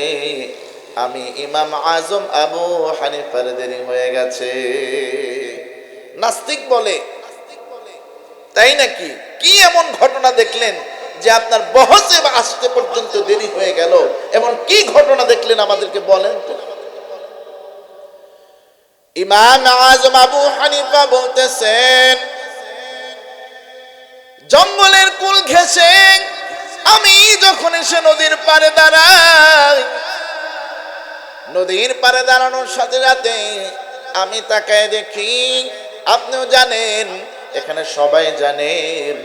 আমি ইমাম আজম আবু হানিফার দেরি হয়ে গেছে। নাস্তিক বলে, তাই নাকি? কি এমন ঘটনা দেখলেন যে আপনার বহসে আসতে পর্যন্ত দেরি হয়ে গেল? এমন কি ঘটনা দেখলেন আমাদেরকে বলেন তো। ইমাম আজম আবু হানিফা বলতেছেন, জঙ্গলের কুল ঘেঁষে আমি যখন এসে নদীর পাড়ে দাঁড়াই, নদীর পাড়ে দাঁড়ানোর সাথে সাথে আমি তাকায় দেখি, আপনিও জানেন, এখানে সবাই জানেন,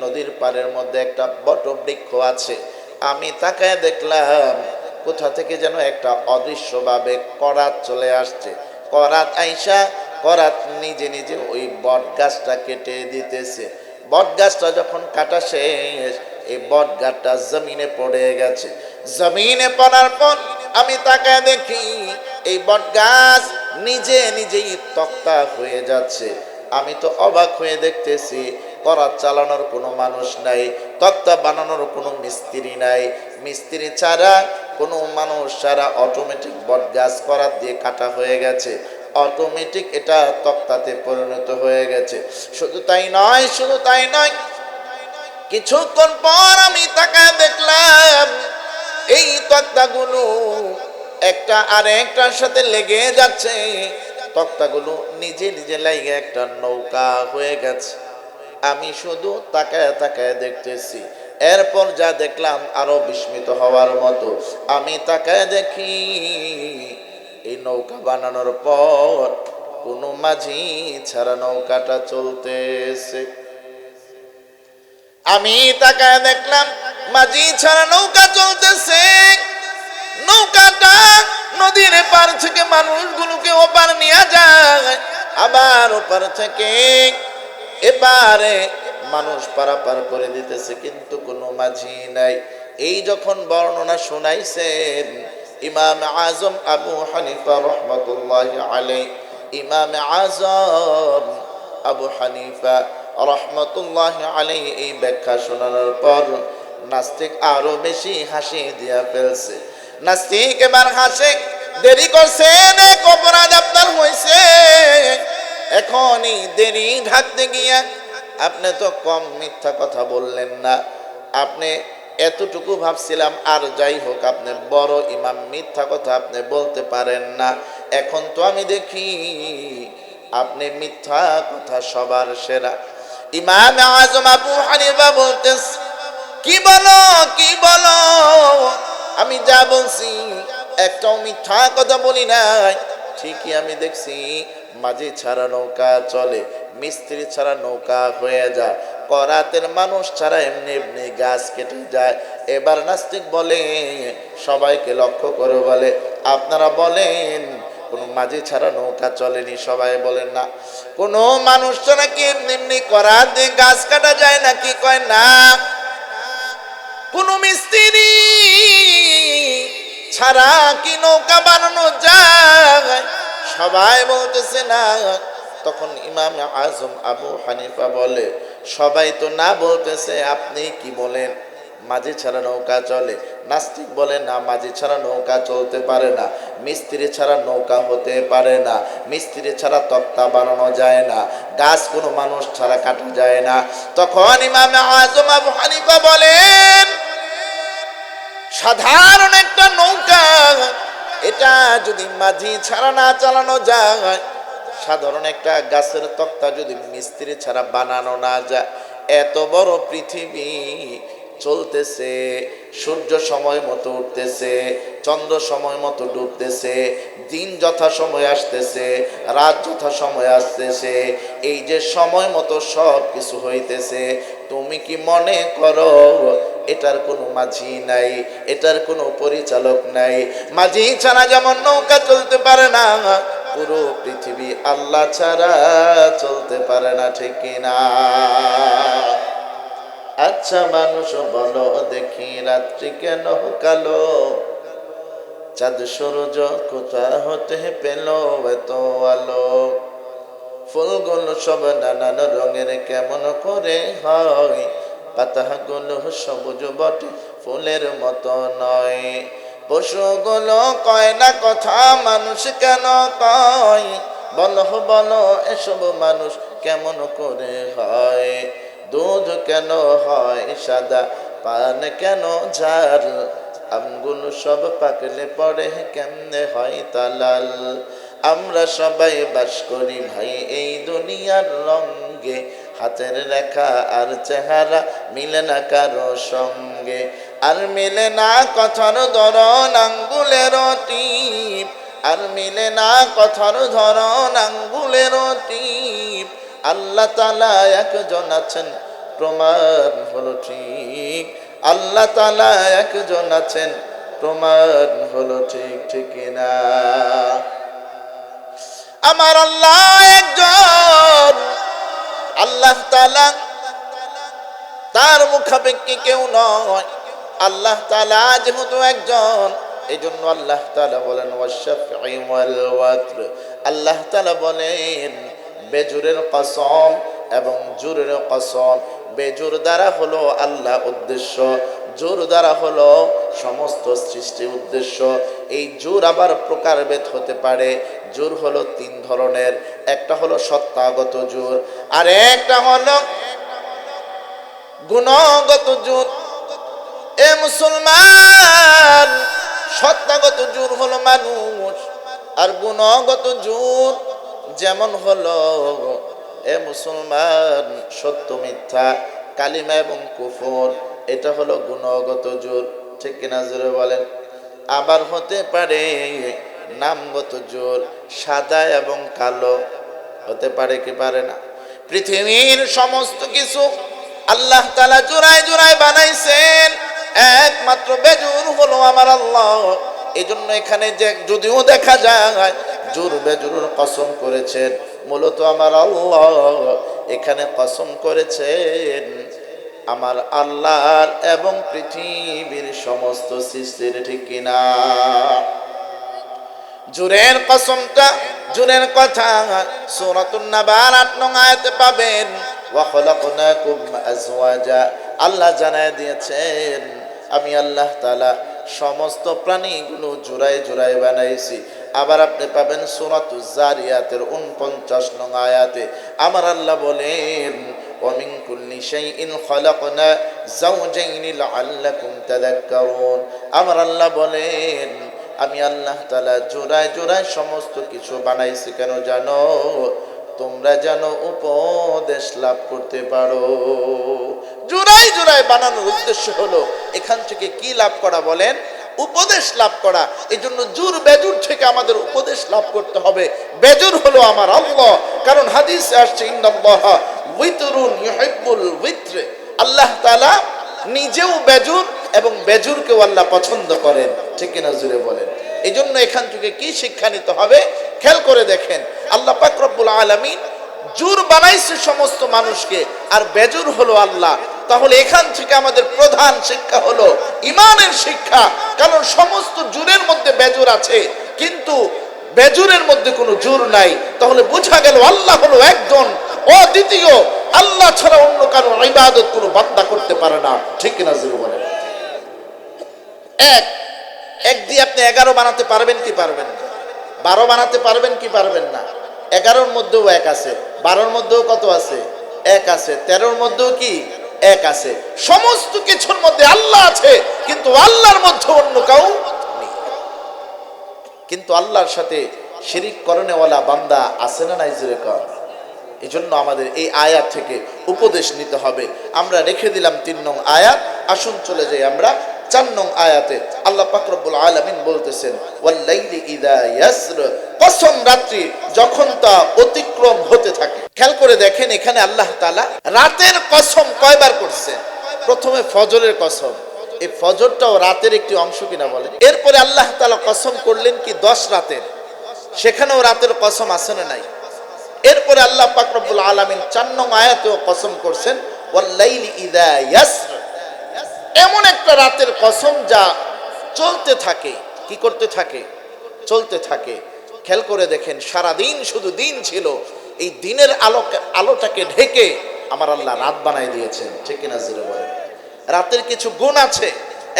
নদীর পাড়ের মধ্যে একটা বটবৃক্ষ আছে। আমি তাকায় দেখলাম কোথা থেকে যেন একটা অদৃশ্যভাবে করাত চলে আসছে। করাত আইসা করাত নিজে নিজে ওই বট গাছটা কেটে দিতেছে। বট গাছটা যখন কাটা শেষ, এই বট গাছটা জমিনে পড়ে গেছে। জমিনে পড়ার পর আমি তাকায় দেখি এই বট গাছ নিজে নিজেই তক্তা হয়ে যাচ্ছে। আমি তো অবাক হয়ে দেখতেছি, করাত চালানোর কোনো মানুষ নাই, তক্তা বানানোর কোনো মিস্ত্রি নাই। মিস্ত্রি ছাড়া, কোনো মানুষ ছাড়া অটোমেটিক বট গাছ করাত দিয়ে কাটা হয়ে গেছে। অটোমেটিক এটা তক্তাতে পরিণত হয়ে গেছে। শুধু তাই নয়, শুধু তাই নয়, কিছুক্ষণ পর আমি তাকায় দেখলাম এই তক্তাগুলো একটা আর একটার সাথে লেগে যাচ্ছে। তক্তাগুলো নিজে নিজে লাগে একটা নৌকা হয়ে গেছে। আমি শুধু তাকায় তাকায় দেখতেছি। এরপর যা দেখলাম আরো বিস্মিত হওয়ার মতো। আমি তাকায় দেখি এই নৌকা বানানোর পর কোনো মাঝি ছাড়া নৌকাটা চলতেছে। আমি তাকায় দেখলাম মাঝি ছাড়া নৌকা চলতেছে। নৌকাটা নদীর পার থেকে মানুষগুলোকে ওপার নিয়ে যায়, আবার ওপার থেকে এবারে মানুষ পারাপার করে দিতেছে, কিন্তু কোনো মাঝি নাই। এই যখন বর্ণনা শোনাইছেন ইমাম আজম আবু হানিফা রহমতুল্লাহি আলাইহি, ইমাম আজম আবু হানিফা রহমতুল্লাহি আলাইহি এই ব্যাখ্যা শোনানোর পর নাস্তিক আরো বেশি হাসি দিয়া ফেলছে। নাস্তিক এবার হাসে, দেরি করছেন, এক অপরাধ আপনার হয়েছে। এখনই দেরি ঢাকতে গিয়া আপনি তো কম মিথ্যা কথা বললেন না। আপনি এতটুকু ভাবছিলাম, আর যাই হোক, আপনি বড় ইমাম, মিথ্যা কথা আপনি বলতে পারেন না। এখন তো আমি দেখি আপনি মিথ্যা কথা সবার সেরা। ইমাম আজম আবু হানিফা বলতেছে, কি বলো, কি বলো? আমি যা বলছি একটাও মিথ্যা কথা বলি নাই। ঠিকই আমি দেখছি মাঝি ছাড়া নৌকা চলে, মিস্ত্রি ছাড়া নৌকা হয়ে যায়, করাতের মানুষ ছাড়া এমনি এমনি গাছ কেটে যায়। এবার নাস্তিক বলে, সবাইকে লক্ষ্য করে বলে, আপনারা বলেন কোন মাঝি ছাড়া নৌকা চলেনি? সবাই বলেন না। কোন মানুষ ছাড়া কি এমনি এমনি করাত দিয়ে গাছ কাটা যায় নাকি? কয় না। কোন মিস্ত্রি ছাড়া কি নৌকা বানানো যায়? সবাই বলতেছে না। তখন ইমাম আজম আবু হানিফা বলে, সবাই তো না বলতেছে, আপনি কি বলেন মাঝি ছাড়া নৌকা চলে? নাস্তিক বলে, না, মাঝি ছাড়া নৌকা চলতে পারে না, মিস্ত্রি ছাড়া নৌকা হতে পারে না, মিস্ত্রি ছাড়া তক্তা বানানো যায় না, গাছ কোনো মানুষ ছাড়া কাটা যায় না। তখন ইমাম আজম আবু হানিফা বলেন, সাধারণ একটা নৌকা এটা যদি মাঝি ছাড়া না চালানো যায়, সাধারণ একটা গাছের তক্তা যদি মিস্ত্রি ছাড়া বানানো না যায়, এত বড় পৃথিবী চলতেছে, সূর্য সময় মতো উঠতেছে, চন্দ্র সময় মতো ডুবতেছে, দিন যথা সময় আসতেছে, রাত যথা সময় আসতেছে, এই যে সময় মতো সব কিছু হইতেছে, তুমি কি মনে করো এটার কোনো মাঝি নাই, এটার কোনো পরিচালক নাই? মাঝি ছাড়া যেমন নৌকা চলতে পারে না, পুরো পৃথিবী আল্লাহ ছাড়া চলতে পারে না, ঠিক কিনা? আচ্ছা মানুষ বলো দেখি, রাত্রি কেন কালো? চাঁদ সূর্য কোথা হতে পেল এত আলো? ফুলগুলো সব নানান রঙের কেমন করে হয়? পাতাগুলো সবুজ বটে, ফুলের মতো নয়। পশুগুলো কয় না কথা, মানুষ কেন কয়? বলো বলো এসব মানুষ কেমন করে হয়? দুধ কেন হয় সাদা, পান কেন ঝাল? আমগুলো সব পাকলে পরে কেমনে হয় তালাল? আমরা সবাই বাস করি ভাই এই দুনিয়ার রঙ্গে, হাতের রেখা আর চেহারা মিলে না কারো সঙ্গে। আর মিলে না কথার ধরন আঙ্গুলের টিপ, আর মিলে না কথার ধরন আঙ্গুলের টিপ। আল্লাহ তাআলা একজন আছেন, প্রমাণ হলো ঠিক। আল্লাহ তাআলা একজন আছেন, প্রমাণ হলো ঠিক, ঠিক না? আমার আল্লাহ একজন, আল্লাহ তাআলা, তার মুখাপেক্ষী কেউ নয়। আল্লাহ তাআলা যেহেতু একজন, এই জন্য আল্লাহ তাআলা বলেন ওয়াশ-শাফঈ ওয়াল ওয়াতর। আল্লাহ তাআলা বলেন বেজুরের কসম এবং জুরের কসম। বেজুর দ্বারা হলো আল্লাহ উদ্দেশ্য, জোর দ্বারা হলো সমস্ত সৃষ্টি উদ্দেশ্য। এই জোর আবার প্রকারভেদ হতে পারে। জোর হলো তিন ধরনের, একটা হলো সত্তাগত জোর, আর একটা হলো গুণগত জোর। এ মুসলমান, সত্তাগত জোর হলো মানুষ, আর গুণগত জোর যেমন হলো এ মুসলমান সত্য মিথ্যা, কালিমা এবং কুফর, এটা হলো গুণগত জোর, ঠিক কিনা জোরে বলেন? আবার হতে পারে নামগত জোর, সাদা এবং কালো হতে পারে কি পারে না? পৃথিবীর সমস্ত কিছু আল্লাহ তাআলা জোড়ায় জোড়ায় বানাইছেন, একমাত্র বেজুর হলো আমার আল্লাহ। এই জন্য এখানে যে যদিও দেখা যায় জোর বেজুরের কসম করেছেন, মূলত আমার আল্লাহ এখানে কসম করেছেন আমার আল্লাহর এবং পৃথিবীর সমস্ত সৃষ্টির, ঠিক কিনা? জোরের কসমটা, জোরের কথা সূরাতুন নাবার ৮ নং আয়াতে পাবেন। ওয়া খালাকনাকুম আজওয়াজা, আল্লাহ জানায় দিয়েছেন আমি আল্লাহ তাআলা সমস্ত প্রাণীগুলো জোড়ায় জোড়ায় বানাইছি। আবার আপনি পাবেন সূরাতুজ জারিয়াতের ৪৯ নং আয়াতে আমার আল্লাহ বলেন ওয়া মিন কুল্লি শাইইন খালাকনা যাওজাইনি লাআল্লাকুম তাযাক্কারুন। আমার আল্লাহ বলেন আমি আল্লাহ তাআলা জোড়ায় জোড়ায় সমস্ত কিছু বানাইছি, কেন জানো? তোমরা যেন উপদেশ লাভ করতে পারো। জোড়ায় জোড়ায় বানানোর উদ্দেশ্য হলো এখান থেকে কি লাভ করা বলেন? উপদেশ লাভ করা। এই জন্য জুর বেজুর থেকে আমাদের উপদেশ লাভ করতে হবে। বেজুর হলো আমার আল্লাহ, কারণ হাদিসে আসছে ইন্নাল্লাহা উইতরুন ইউহিব্বুল উইত্র। আল্লাহ তাআলা নিজেও বেজুর এবং বেজুরকেও আল্লাহ পছন্দ করেন, ঠিক কিনা জুড়ে বলেন? এই জন্য এখান থেকে কি শিক্ষা নিতে হবে খেয়াল করে দেখেন। আল্লাহ পাক রব্বুল আলামিন জুর বানাইছে সমস্ত মানুষকে, আর বেজুর হলো আল্লাহ। তাহলে এখান থেকে আমাদের প্রধান শিক্ষা হলো ঈমানের শিক্ষা, কারণ সমস্ত জুরের মধ্যে বেজুর আছে কিন্তু বেজুরের মধ্যে কোনো জুর নাই। তাহলে বোঝা গেল আল্লাহ হলো একজন, অদ্বিতীয়। আল্লাহ ছাড়া অন্য কারো ইবাদত কোনো বান্দা করতে পারে না, ঠিক কিনা জুরে বলেন? এক দিয়ে আপনি 11 বানাতে পারবেন কি পারবেন না? 12 বানাতে পারবেন কি পারবেন না? 11-র মধ্যেও এক আছে, 12-র মধ্যেও কত আছে? এক আছে। 13-র মধ্যেও কি এক আছে? সমস্ত কিছুর মধ্যে আল্লাহ আছে, কিন্তু আল্লাহর মধ্যে অন্য কেউ নেই। কিন্তু আল্লাহর সাথে শিরিক করনেওয়ালা বান্দা আছে না নাই জোরে কর। এই জন্য আমাদের এই আয়াত থেকে উপদেশ নিতে হবে। আমরা রেখে দিলাম 3 নং আয়াত, আসুন চলে যাই আমরা 4 নং আয়াতে। আল্লাহ পাক রব্বুল আলামিন বলতেছেন ওয়াল্লাইলি ইযা ইয়াসর, কসম রাত্রি যখন তা অতিক্রম হতে থাকে। খেয়াল করে দেখেন এখানে আল্লাহ তাআলা রাতের কসম কয়বার করছে। প্রথমে ফজরের কসম, এই ফজরটাও রাতের একটি অংশ কিনা বলেন। এরপরে আল্লাহ তাআলা কসম করলেন কি 10 রাতের, সেখানেও রাতের কসম আছে না নাই। এরপরে আল্লাহ পাক রব্বুল আলামিন 4 নং আয়াতেও কসম করছেন ওয়াল্লাইলি ইযা ইয়াসর, এমন একটা রাতের কসম যা চলতে থাকে। কি করতে থাকে? চলতে থাকে। খেয়াল করে দেখেন সারা দিন শুধু দিন ছিল, এই দিনের আলোটাকে ঢেকে আমার আল্লাহ রাত বানাই দিয়েছেন, ঠিক কিনা জোরে বলেন। রাতের কিছু গুণ আছে,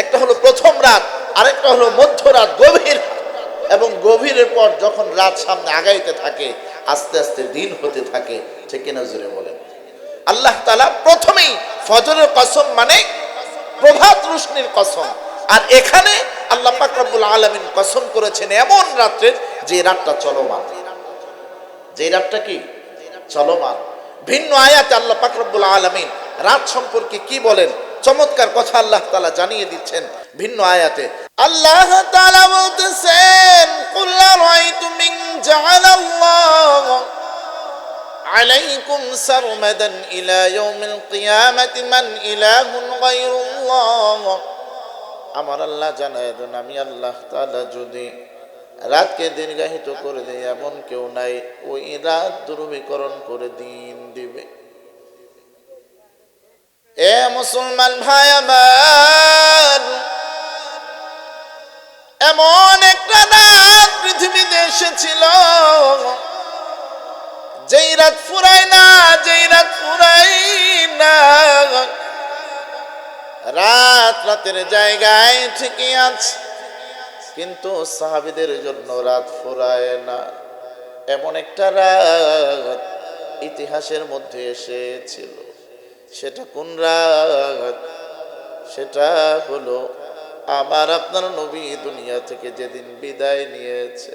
একটা হলো প্রথম রাত, আরেকটা হলো মধ্যরাত, গভীর, এবং গভীরের পর যখন রাত সামনে আগাইতে থাকে আস্তে আস্তে দিন হতে থাকে, ঠিক কিনা জোরে বলেন। আল্লাহ তাআলা প্রথমেই ফজরের কসম মানে প্রভাত রোশনির কসম, আর এখানে আল্লাহ পাক রব্বুল আলামিন কসম করেছেন এমন রাত্রে যে রাতটা চলমান, যে রাতটা কি চলমান। ভিন্ন আয়াতে আল্লাহ পাক রব্বুল আলামিন রাত সম্পর্কে কি বলেন, চমৎকার কথা আল্লাহ তাআলা জানিয়ে দিচ্ছেন ভিন্ন আয়াতে। আল্লাহ তাআলা বলতেছেন কুল আরাইতুম ইন জাআলাল্লাহু আলাইকুম সারমাদান ইলা ইয়াউমিল কিয়ামাতি মান ইলাহুন গায়রুল্লাহ। আমার আল্লাহ জানায় দেন আমি আল্লাহ তাআলা যদি রাতকে দীর্ঘায়িত করে দেয় এমন কেউ নাই, ওই রাত দুর্বিকরণ করে দিন দিবে। এ মুসলমান ভাই আমার, এমন একটা রাত পৃথিবীতে এসেছিল যেই রাত ফুরায় না, যেই রাত ফুরায় না। রাত রাতের জায়গায় ঠিকই আছে, কিন্তু সাহাবীদের জন্য রাত ফুরায় না। এমন একটা রাত ইতিহাসের মধ্যে এসেছিল। সেটা কোন রাত? সেটা হলো আমার আপনার নবী দুনিয়া থেকে যেদিন বিদায় নিয়েছে,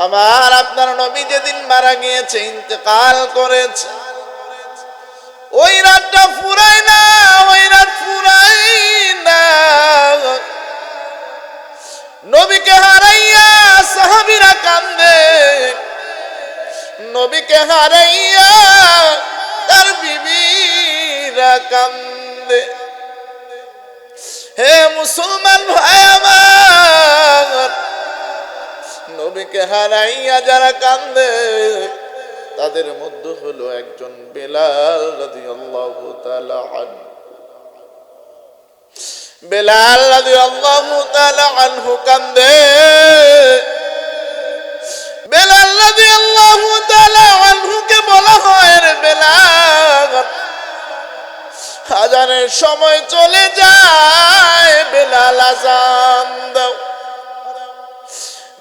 আমার আপনার নবী যেদিন মারা গিয়েছে, ইন্তেকাল করেছে, ওই রাতটা ফুরায় না, ওই রাত ফুরায় না। নবীকে হারাইয়া সাহাবীরা কান্দে, নবীকে হারাইয়া তার বিবিরা কান্দে। হে মুসলমান ভাই আমার, নবীকে হারাইয়া যারা কান্দে তাদের মধ্যে হলো একজন বেলাল রাদিয়াল্লাহু তাআলা আনহু। বেলাল রাদিয়াল্লাহু তাআলা আনহু কান্দে। বেলাল রাদিয়াল্লাহু তাআলা আনহুকে বলা হয় রে বেলাল, আজানের সময় চলে যায়, বেলাল আজান দাও।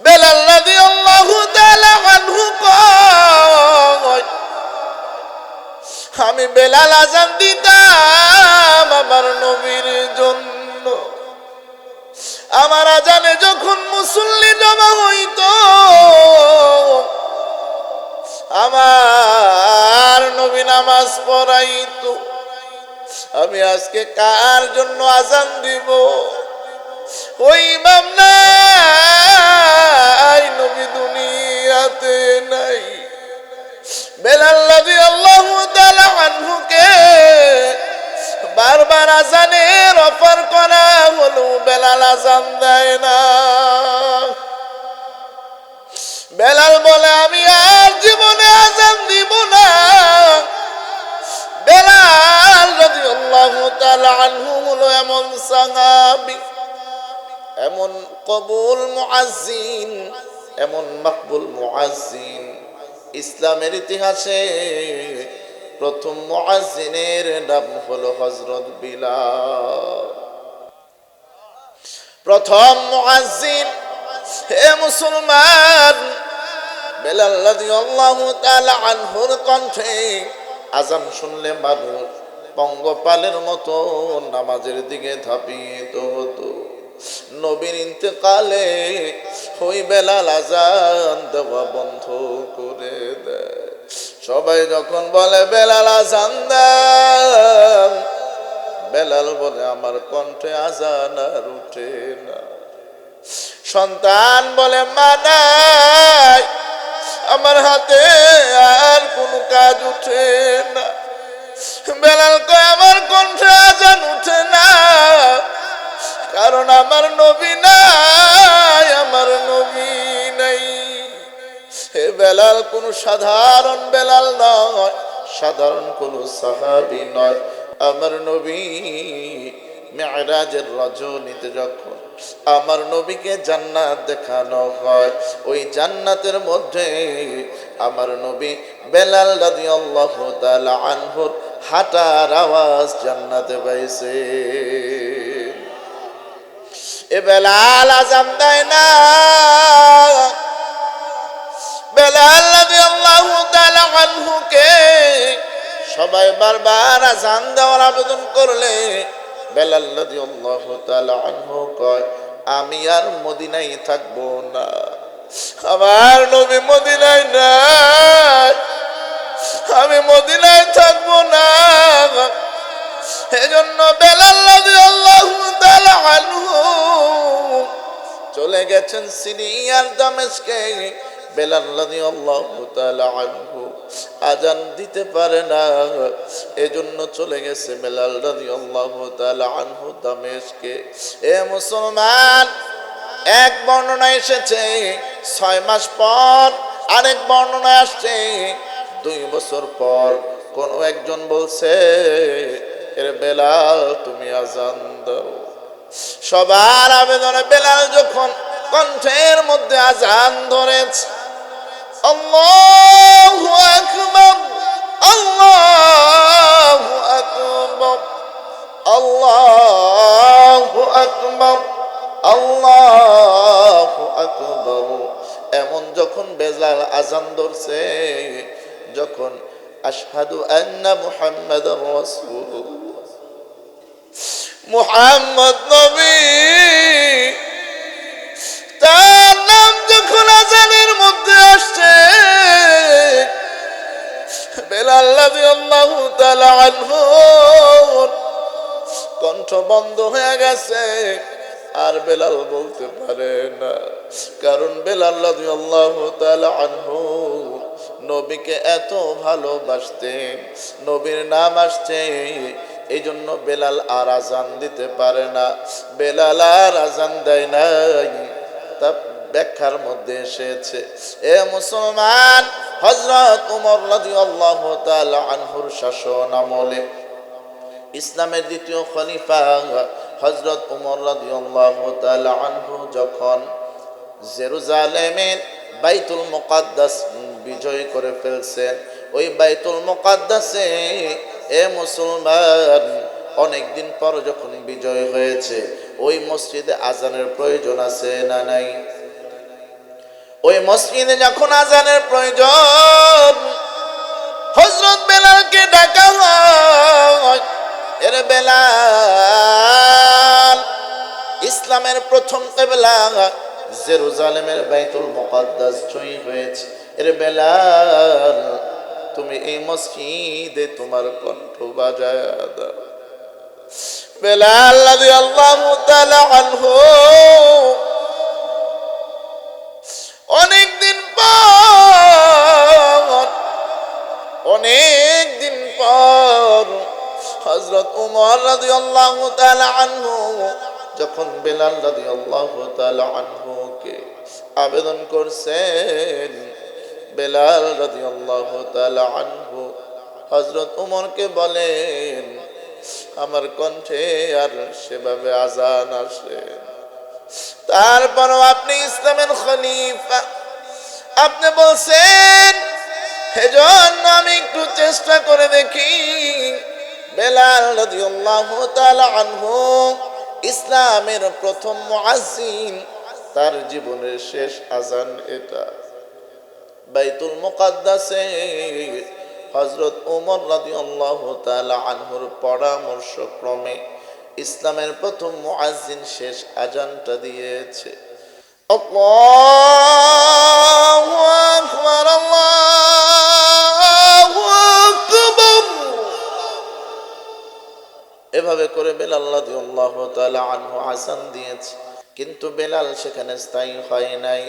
বেলাল রাদিয়াল্লাহু তাআলা আনহু কয় আমি বেলাল আজান দিতাম আমার নবীর জন্য। আমার আজানে যখন মুসল্লি জমা হইত, আমার নবী নামাজ পড়াইতো, আমি আজকে কার জন্য আজান দিব? ওই ইমাম নাই, নবী দুনিয়াতে নাই। বেলাল রাদিয়াল্লাহু তাআলা আনহুকে বারবার আজানের অফার করা হলো, বেলাল আজান দেয় না। বেলাল বলে আমি আর জীবনে আজান দিব না। বেলাল রাদিয়াল্লাহু তাআলা আনহু হলো এমন সাহাবী, এমন কবুল মুআজ্জিন, এমন মাকবুল মুআজ্জিন। ইসলামের ইতিহাসে প্রথম মুআজ্জিনের নাম হলো হযরত বিলাল। প্রথম মুআজ্জিন। হে মুসলমান, বেলাল রাদিয়াল্লাহু তাআলা আনহুর কণ্ঠে আজান শুনলে মানুষ পঙ্গপালের মতো নামাজের দিকে ধাবিত হতো। নবীর ইন্তেকালে ওই বেলাল আজান দেওয়া বন্ধ করে দেয়। সবাই যখন বলে বেলাল আজান দেন, বেলাল বলে আমার কণ্ঠে আজান আর উঠে না। সন্তান বলে মা নাই, আমার হাতে আর কোনো কাজ উঠে না। বেলাল কয় আমার কণ্ঠে আজান উঠে না, কারণ আমার নবী নাই, আমার নবী নাই। হে বেলাল কোন সাধারণ বেলাল নয়, সাধারণ কোন সাহাবী নয়। আমার নবী মেরাজের রজনীতে যখন আমার নবীকে জান্নাত দেখানো হয়, ওই জান্নাতের মধ্যে আমার নবী বেলাল রাদিয়াল্লাহু তাআলা আনহুর হাঁটার আওয়াজ জান্নাতে পাইছে। এ বেলাল আজান দেয় না, বেলাল রাদিয়াল্লাহু তাআলা আনহুকে সবাই বারবার আজান দেওয়ার আবেদন করলে বেলাল রাদিয়াল্লাহু তাআলা আনহু কয় আমি আর মদিনায় থাকবো না, আমার নবী মদিনায় নাই, আমি মদিনায় থাকবো না। এজন্য বেলাল রাদিয়াল্লাহু তাআলা আনহু চলে গেছেন সিরিয়ার দামেস্কে। বেলাল রাদিয়াল্লাহু তাআলা আনহু আজান দিতে পারে না, এজন্য চলে গেছে বেলাল রাদিয়াল্লাহু তাআলা আনহু দামেস্কে। এ মুসলমান, এক বর্ণনায় এসেছে 6 মাস পর, আরেক বর্ণনায় আসছে 2 বছর পর। কোন একজন বলছে এর বেলাল তুমি আজান দাও। সবার আবেদনে বেলাল যখন কণ্ঠের মধ্যে আজান ধরেছে, আল্লাহু আকবার, আল্লাহু আকবার, আল্লাহু আকবার, আল্লাহু আকবার, এমন যখন বেলাল আজান ধরছে, যখন আশহাদু আন্না মুহাম্মাদুর রাসূলুল্লাহ, মুহাম্মদ নবী, তার নাম যখন আজানের মধ্যে আসছে, বেলাল রাদিয়াল্লাহু তাআলা আনহু কণ্ঠ বন্ধ হয়ে গেছে, আর বেলাল বলতে পারে না। কারণ বেলাল রাদিয়াল্লাহু তাআলা আনহু নবীকে এত ভালোবাসতেন, নবীর নাম আসছে, এই জন্য বেলাল আর আজান দিতে পারে না। বেলাল আর আজান দেয় নাই, তা ব্যাখ্যার মধ্যে এসেছে। এ মুসলমান, হযরত ওমর রাদিয়াল্লাহু তাআলা আনহুর শাসন আমলে ইসলামের দ্বিতীয় খলিফা হযরত ওমর রাদিয়াল্লাহু তাআলা আনহু যখন জেরুজালেমের বাইতুল মুকাদ্দাস বিজয় করে ফেলছেন, ওই বাইতুল মুকাদ্দাসে এ মুসলমান অনেকদিন পর যখন বিজয় হয়েছে, ওই মসজিদে আজানের প্রয়োজন আছে না নাই? ওই মসজিদে যখন আজানের প্রয়োজন, হযরত বেলালকে ডাকা হয়। এর বেলাল, ইসলামের প্রথম কিবলা জেরুজালেমের বাইতুল মুকাদ্দাস জয় হয়েছে। এর বেলাল, তুমি এই মসজিদে তোমার কণ্ঠ বাজায় দাও। বেলাল রাদিয়াল্লাহু তাআলা আনহু অনেকদিন পর হযরত ওমর রাদিয়াল্লাহু তাআলা আনহু যখন বেলাল রাদিয়াল্লাহু তাআলা আনহুকে আবেদন করছেন, বেলাল রাদিয়াল্লাহু তাআলা আনহু হযরত ওমরকে বলেন আমার কণ্ঠে আর সেভাবে আজান আসে, তারপরও আপনি ইসলামের খলিফা, আপনি বলছেন, এজন্য আমি একটু চেষ্টা করে দেখি। বেলাল রাদিয়াল্লাহু তাআলা আনহু ইসলামের প্রথম মুয়াজ্জিন, তার জীবনের শেষ আজান এটা। বাইতুল মুকাদ্দাসে হযরত ওমর রাদিয়াল্লাহু তাআলা আনহুর পরামর্শ ক্রমে ইসলামের প্রথম মুয়াজ্জিন শেষ আজানটা দিয়েছে। আল্লাহু আকবার, আল্লাহু আকবার। এভাবে করে বেলাল রাদিয়াল্লাহু তাআলা আনহু আযান দিয়েছে। কিন্তু বেলাল সেখানে স্থায়ী হয় নাই,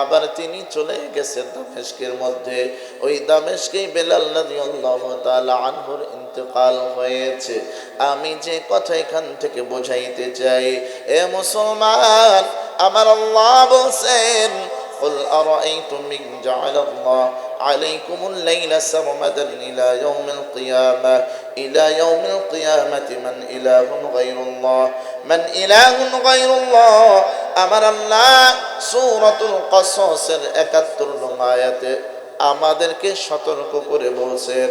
আবার তিনি চলে গেছেন দামেস্কের মধ্যে। ওই দামেস্কেই বেলাল রাদিয়াল্লাহু তাআলা আনহুর ইন্তেকাল হয়েছে। আমি যে কথা এখান থেকে বোঝাইতে চাই, এ মুসলমান, আমার আল্লাহ বলছেন, قل أرأيتم إن جعل الله عليكم الليل سرمدا إلى يوم القيامة من إله غير الله من إله غير الله। আমার আল্লাহ সূরাতুল কসসের ৭১ নং আয়াতে আমাদেরকে সতর্ক করে বলছেন,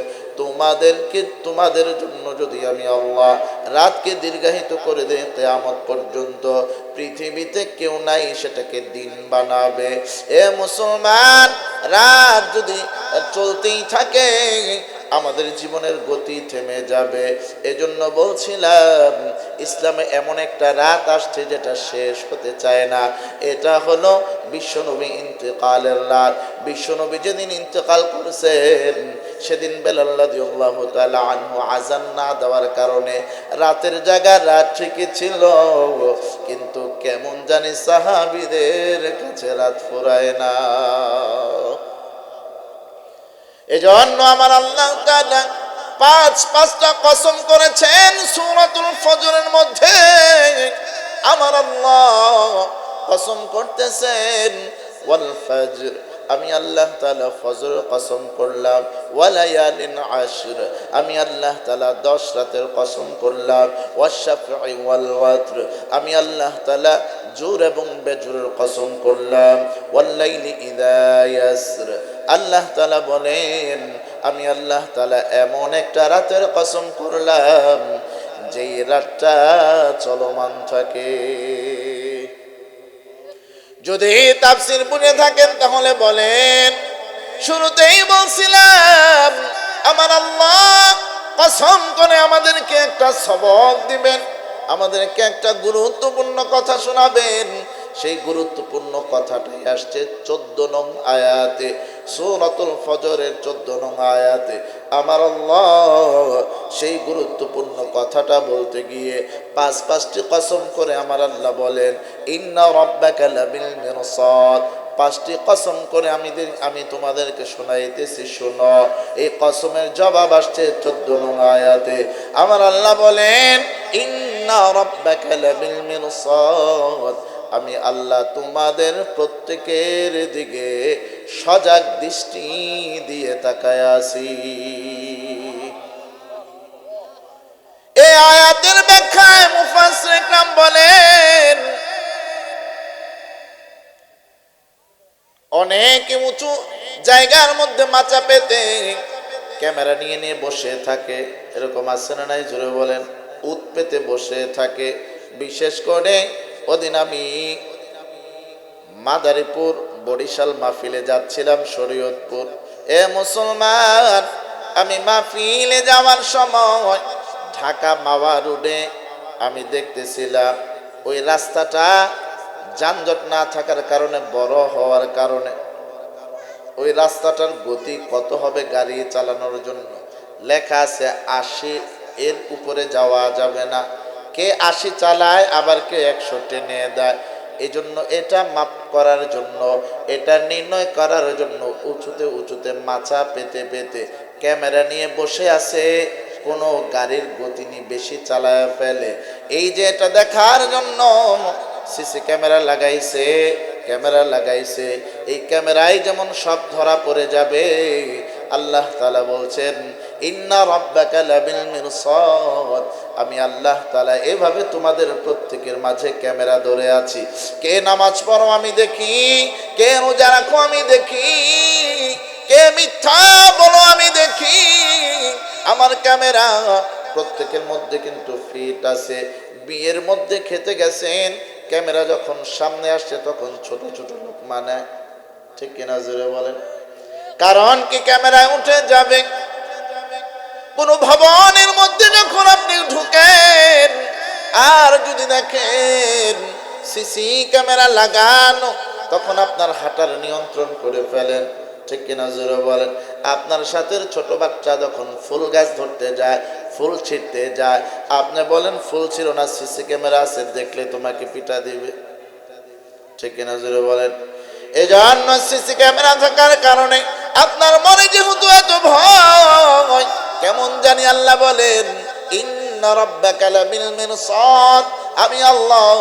তোমাদের জন্য যদি আমি আল্লাহ রাতকে দীর্ঘায়িত করে দেই কিয়ামত পর্যন্ত, পৃথিবীতে কেউ নাই সেটাকে দিন বানাবে। এ মুসলমান, রাত যদি চলতেই থাকে আমাদের জীবনের গতি থেমে যাবে। এজন্য বলছিলাম, ইসলামে এমন একটা রাত আসছে যেটা শেষ হতে চায় না। এটা হলো বিশ্বনবী ইন্তেকালের রাত। বিশ্বনবী যেদিন ইন্তেকাল করেছেন সেদিন বেলাল রাদিয়াল্লাহু তাআলা আনহু আযান না দেওয়ার কারণে রাতের জায়গা রাত ঠিকই ছিল, কিন্তু কেমন জানি সাহাবীদের কাছে রাত ফুরায় না। এজন্য আমার আল্লাহ তাআলা পাঁচটা কসম করেছেন সূরাতুল ফজরের মধ্যে। আমার আল্লাহ কসম করতেছেন, ওয়াল ফজর, আমি আল্লাহ তাআলা ফজর কসম করলাম, ওয়ালায়ালিন আশর, আমি আল্লাহ তাআলা 10 রাতের কসম করলাম, ওয়াশফা'i ওয়াল ওয়াতর, আমি আল্লাহ তাআলা জোর এবং বেজোরের কসম করলাম, ওয়াল্লাইলি ইযা ইয়াসর, আল্লাহ তাআলা বলেন, আমি আল্লাহ তাআলা এমন একটা রাতের কসম করলাম যেই রাতটা চলমান থাকে। যদি তাফসীর বুঝে থাকেন তাহলে বলেন, শুরুতেই বলছিলাম আমার আল্লাহ কসম করে আমাদেরকে একটা সবক দিবেন, আমাদেরকে একটা গুরুত্বপূর্ণ কথা শোনাবেন। সেই গুরুত্বপূর্ণ কথাটাই আসছে 14 নং আয়াতে, সূরাতুল ফজরের 14 নং আয়াতে। আমার আল্লাহ সেই গুরুত্বপূর্ণ কথাটা বলতে গিয়ে পাঁচটি কসম করে আমার আল্লাহ বলেন, ইন্না রাব্বাকা লাবিল মিরসাদ। 5টি কসম করে আমি তোমাদেরকে শোনাইতেছি, শোনো। এই কসমের জবাব আসছে 14 নং আয়াতে। আমার আল্লাহ বলেন, ইন্না রাব্বাকা লাবিল মিরসাদ, আমি আল্লাহ তোমাদের প্রত্যেকের দিকে সজাগ দৃষ্টি দিয়ে তাকায় আছি। এই আয়াতের ব্যাখ্যায় মুফাসসির کرام বলেন, অনেক উঁচু জায়গার মধ্যে মাচা পেতে ক্যামেরা নিয়ে নিয়ে বসে থাকে, এরকম আছে না নাই? জোরে বলেন। উত পেতে বসে থাকে। বিশেষ করে ওদিন আমি মাদারীপুর বরিশাল মাহফিলে যাচ্ছিলাম, শরীয়তপুর। এ মুসলমান, আমি মাহফিলে যাওয়ার সময় ঢাকা মাওয়া রোডে আমি দেখতেছিলাম ওই রাস্তাটা যানজট না থাকার কারণে, বড় হওয়ার কারণে ওই রাস্তাটার গতি কত হবে গাড়ি চালানোর জন্য লেখা আছে 80, এর উপরে যাওয়া যাবে না। কে 80 চালায়, আবার কে 100 টেনে দেয়। এই জন্য এটা মাপ করার জন্য, এটা নির্ণয় করার জন্য উঁচুতে মাচা পেতে পেতে ক্যামেরা নিয়ে বসে আছে, কোনো গাড়ির গতি বেশি চালায় ফেলে। এই যে এটা দেখার জন্য সিসি ক্যামেরা লাগাইছে। এই ক্যামেরায় যেমন সব ধরা পড়ে যাবে, আল্লাহ তাআলা বলছেন, ইন্না রাব্বাকা লাবিল মিরসাদ, আমি আল্লাহ তাআলা এভাবে তোমাদের প্রত্যেকের মাঝে ক্যামেরা ধরে আছি। কে নামাজ পড়ো আমি দেখি, কে রোজা রাখো আমি দেখি, কে মিথ্যা বলো আমি দেখি। আমার ক্যামেরা প্রত্যেকের মধ্যে কিন্তু ফিট আছে। বিয়ের মধ্যে খেতে গেছেন, ক্যামেরা যখন সামনে আসছে তখন ছোট ছোট লোক মানে, ঠিক কিনা জোরে বলেন? কারণ কি ক্যামেরায় উঠে যাবে। কোন ভবনের মধ্যে যখন আপনি ঢুকেন, আর যদি দেখেন সিসি ক্যামেরা লাগানো, তখন আপনার হাঁটার নিয়ন্ত্রণ করে ফেলেন। ঠিক কিনা জোরে বলেন। আপনার সাথে ছোট বাচ্চা যখন ফুল গাছ ধরতে যায়, ফুল ছিঁড়তে যায়, আপনি বলেন ফুল ছিল না, সিসি ক্যামেরা আছে, দেখলে তোমাকে পিটা দিবে। ঠিক কিনা জোরে বলেন। এই জন্য সিসি ক্যামেরা থাকার কারণে আপনার মনে যেহেতু এত ভয়, কেমন জানি আল্লাহ বলেন ইন্না রাব্বাকা লাবিল মিরসাদ, আমি আল্লাহ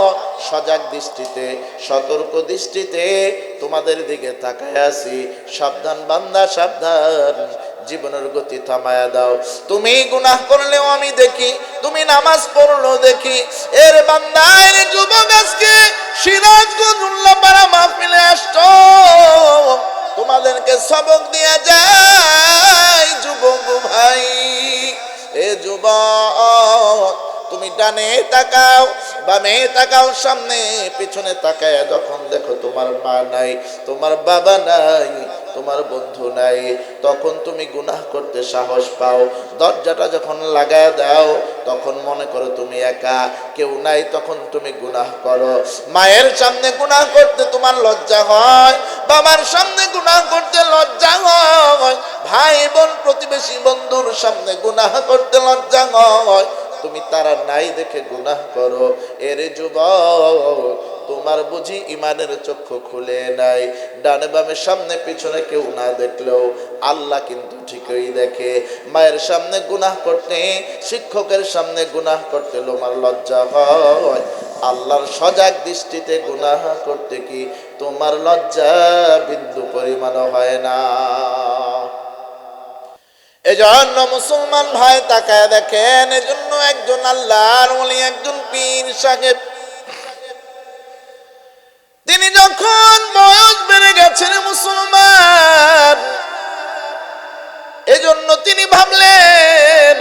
সজাগ দৃষ্টিতে, সতর্ক দৃষ্টিতে তোমাদের দিকে তাকায় আছি। সাবধান বান্দা সাবধান, জীবনের গতি থামায়া দাও। তুমি গুনাহ করলেও আমি দেখি, তুমি নামাজ পড়লেও দেখি। এর বান্দা, এর যুবক, আজকে সিরাজগঞ্জ উল্লাপাড়া মাহফিলে আসছো, তোমাদেরকে সবক দিয়া যায় যুবক ভাই। এ যুবক, তুমি ডানে তাকাও, বামে তাকাও, সামনে পিছনে তাকায় যখন দেখো তোমার মা নাই, তোমার বাবা নাই, তোমার বন্ধু নাই, তখন তুমি গুনাহ করতে সাহস পাও। দরজাটা যখন লাগায় দাও, তখন মনে করো তুমি একা, কেউ নাই, তখন তুমি গুনাহ করো। মায়ের সামনে গুনাহ করতে তোমার লজ্জা হয়, বাবার সামনে গুনাহ করতে লজ্জা হয়, ভাই বোন প্রতিবেশী বন্ধুর সামনে গুনাহ করতে লজ্জা হয়, তুমি তারা নাই দেখে গুনাহ করো। এর যুবক, তোমার বুঝি ইমানের চক্ষু খুলে নাই? ডানে বামে সামনে পিছনে কেউ না দেখলেও আল্লাহ কিন্তু ঠিকই দেখে। মায়ের সামনে গুনাহ করতে, শিক্ষকের সামনে গুনাহ করতে তোমার লজ্জা হয়, আল্লাহর সজাগ দৃষ্টিতে গুনাহ করতে কি তোমার লজ্জা বিন্দু পরিমাণও হয় না? এজন্য মুসলমান ভাই তাকায় দেখেন, এজন্য একজন আল্লাহর ওলি, একজন পীর সাহেব, তিনি যখন বয়স বেড়ে গেছেন মুসলমান, এজন্য তিনি ভাবলেন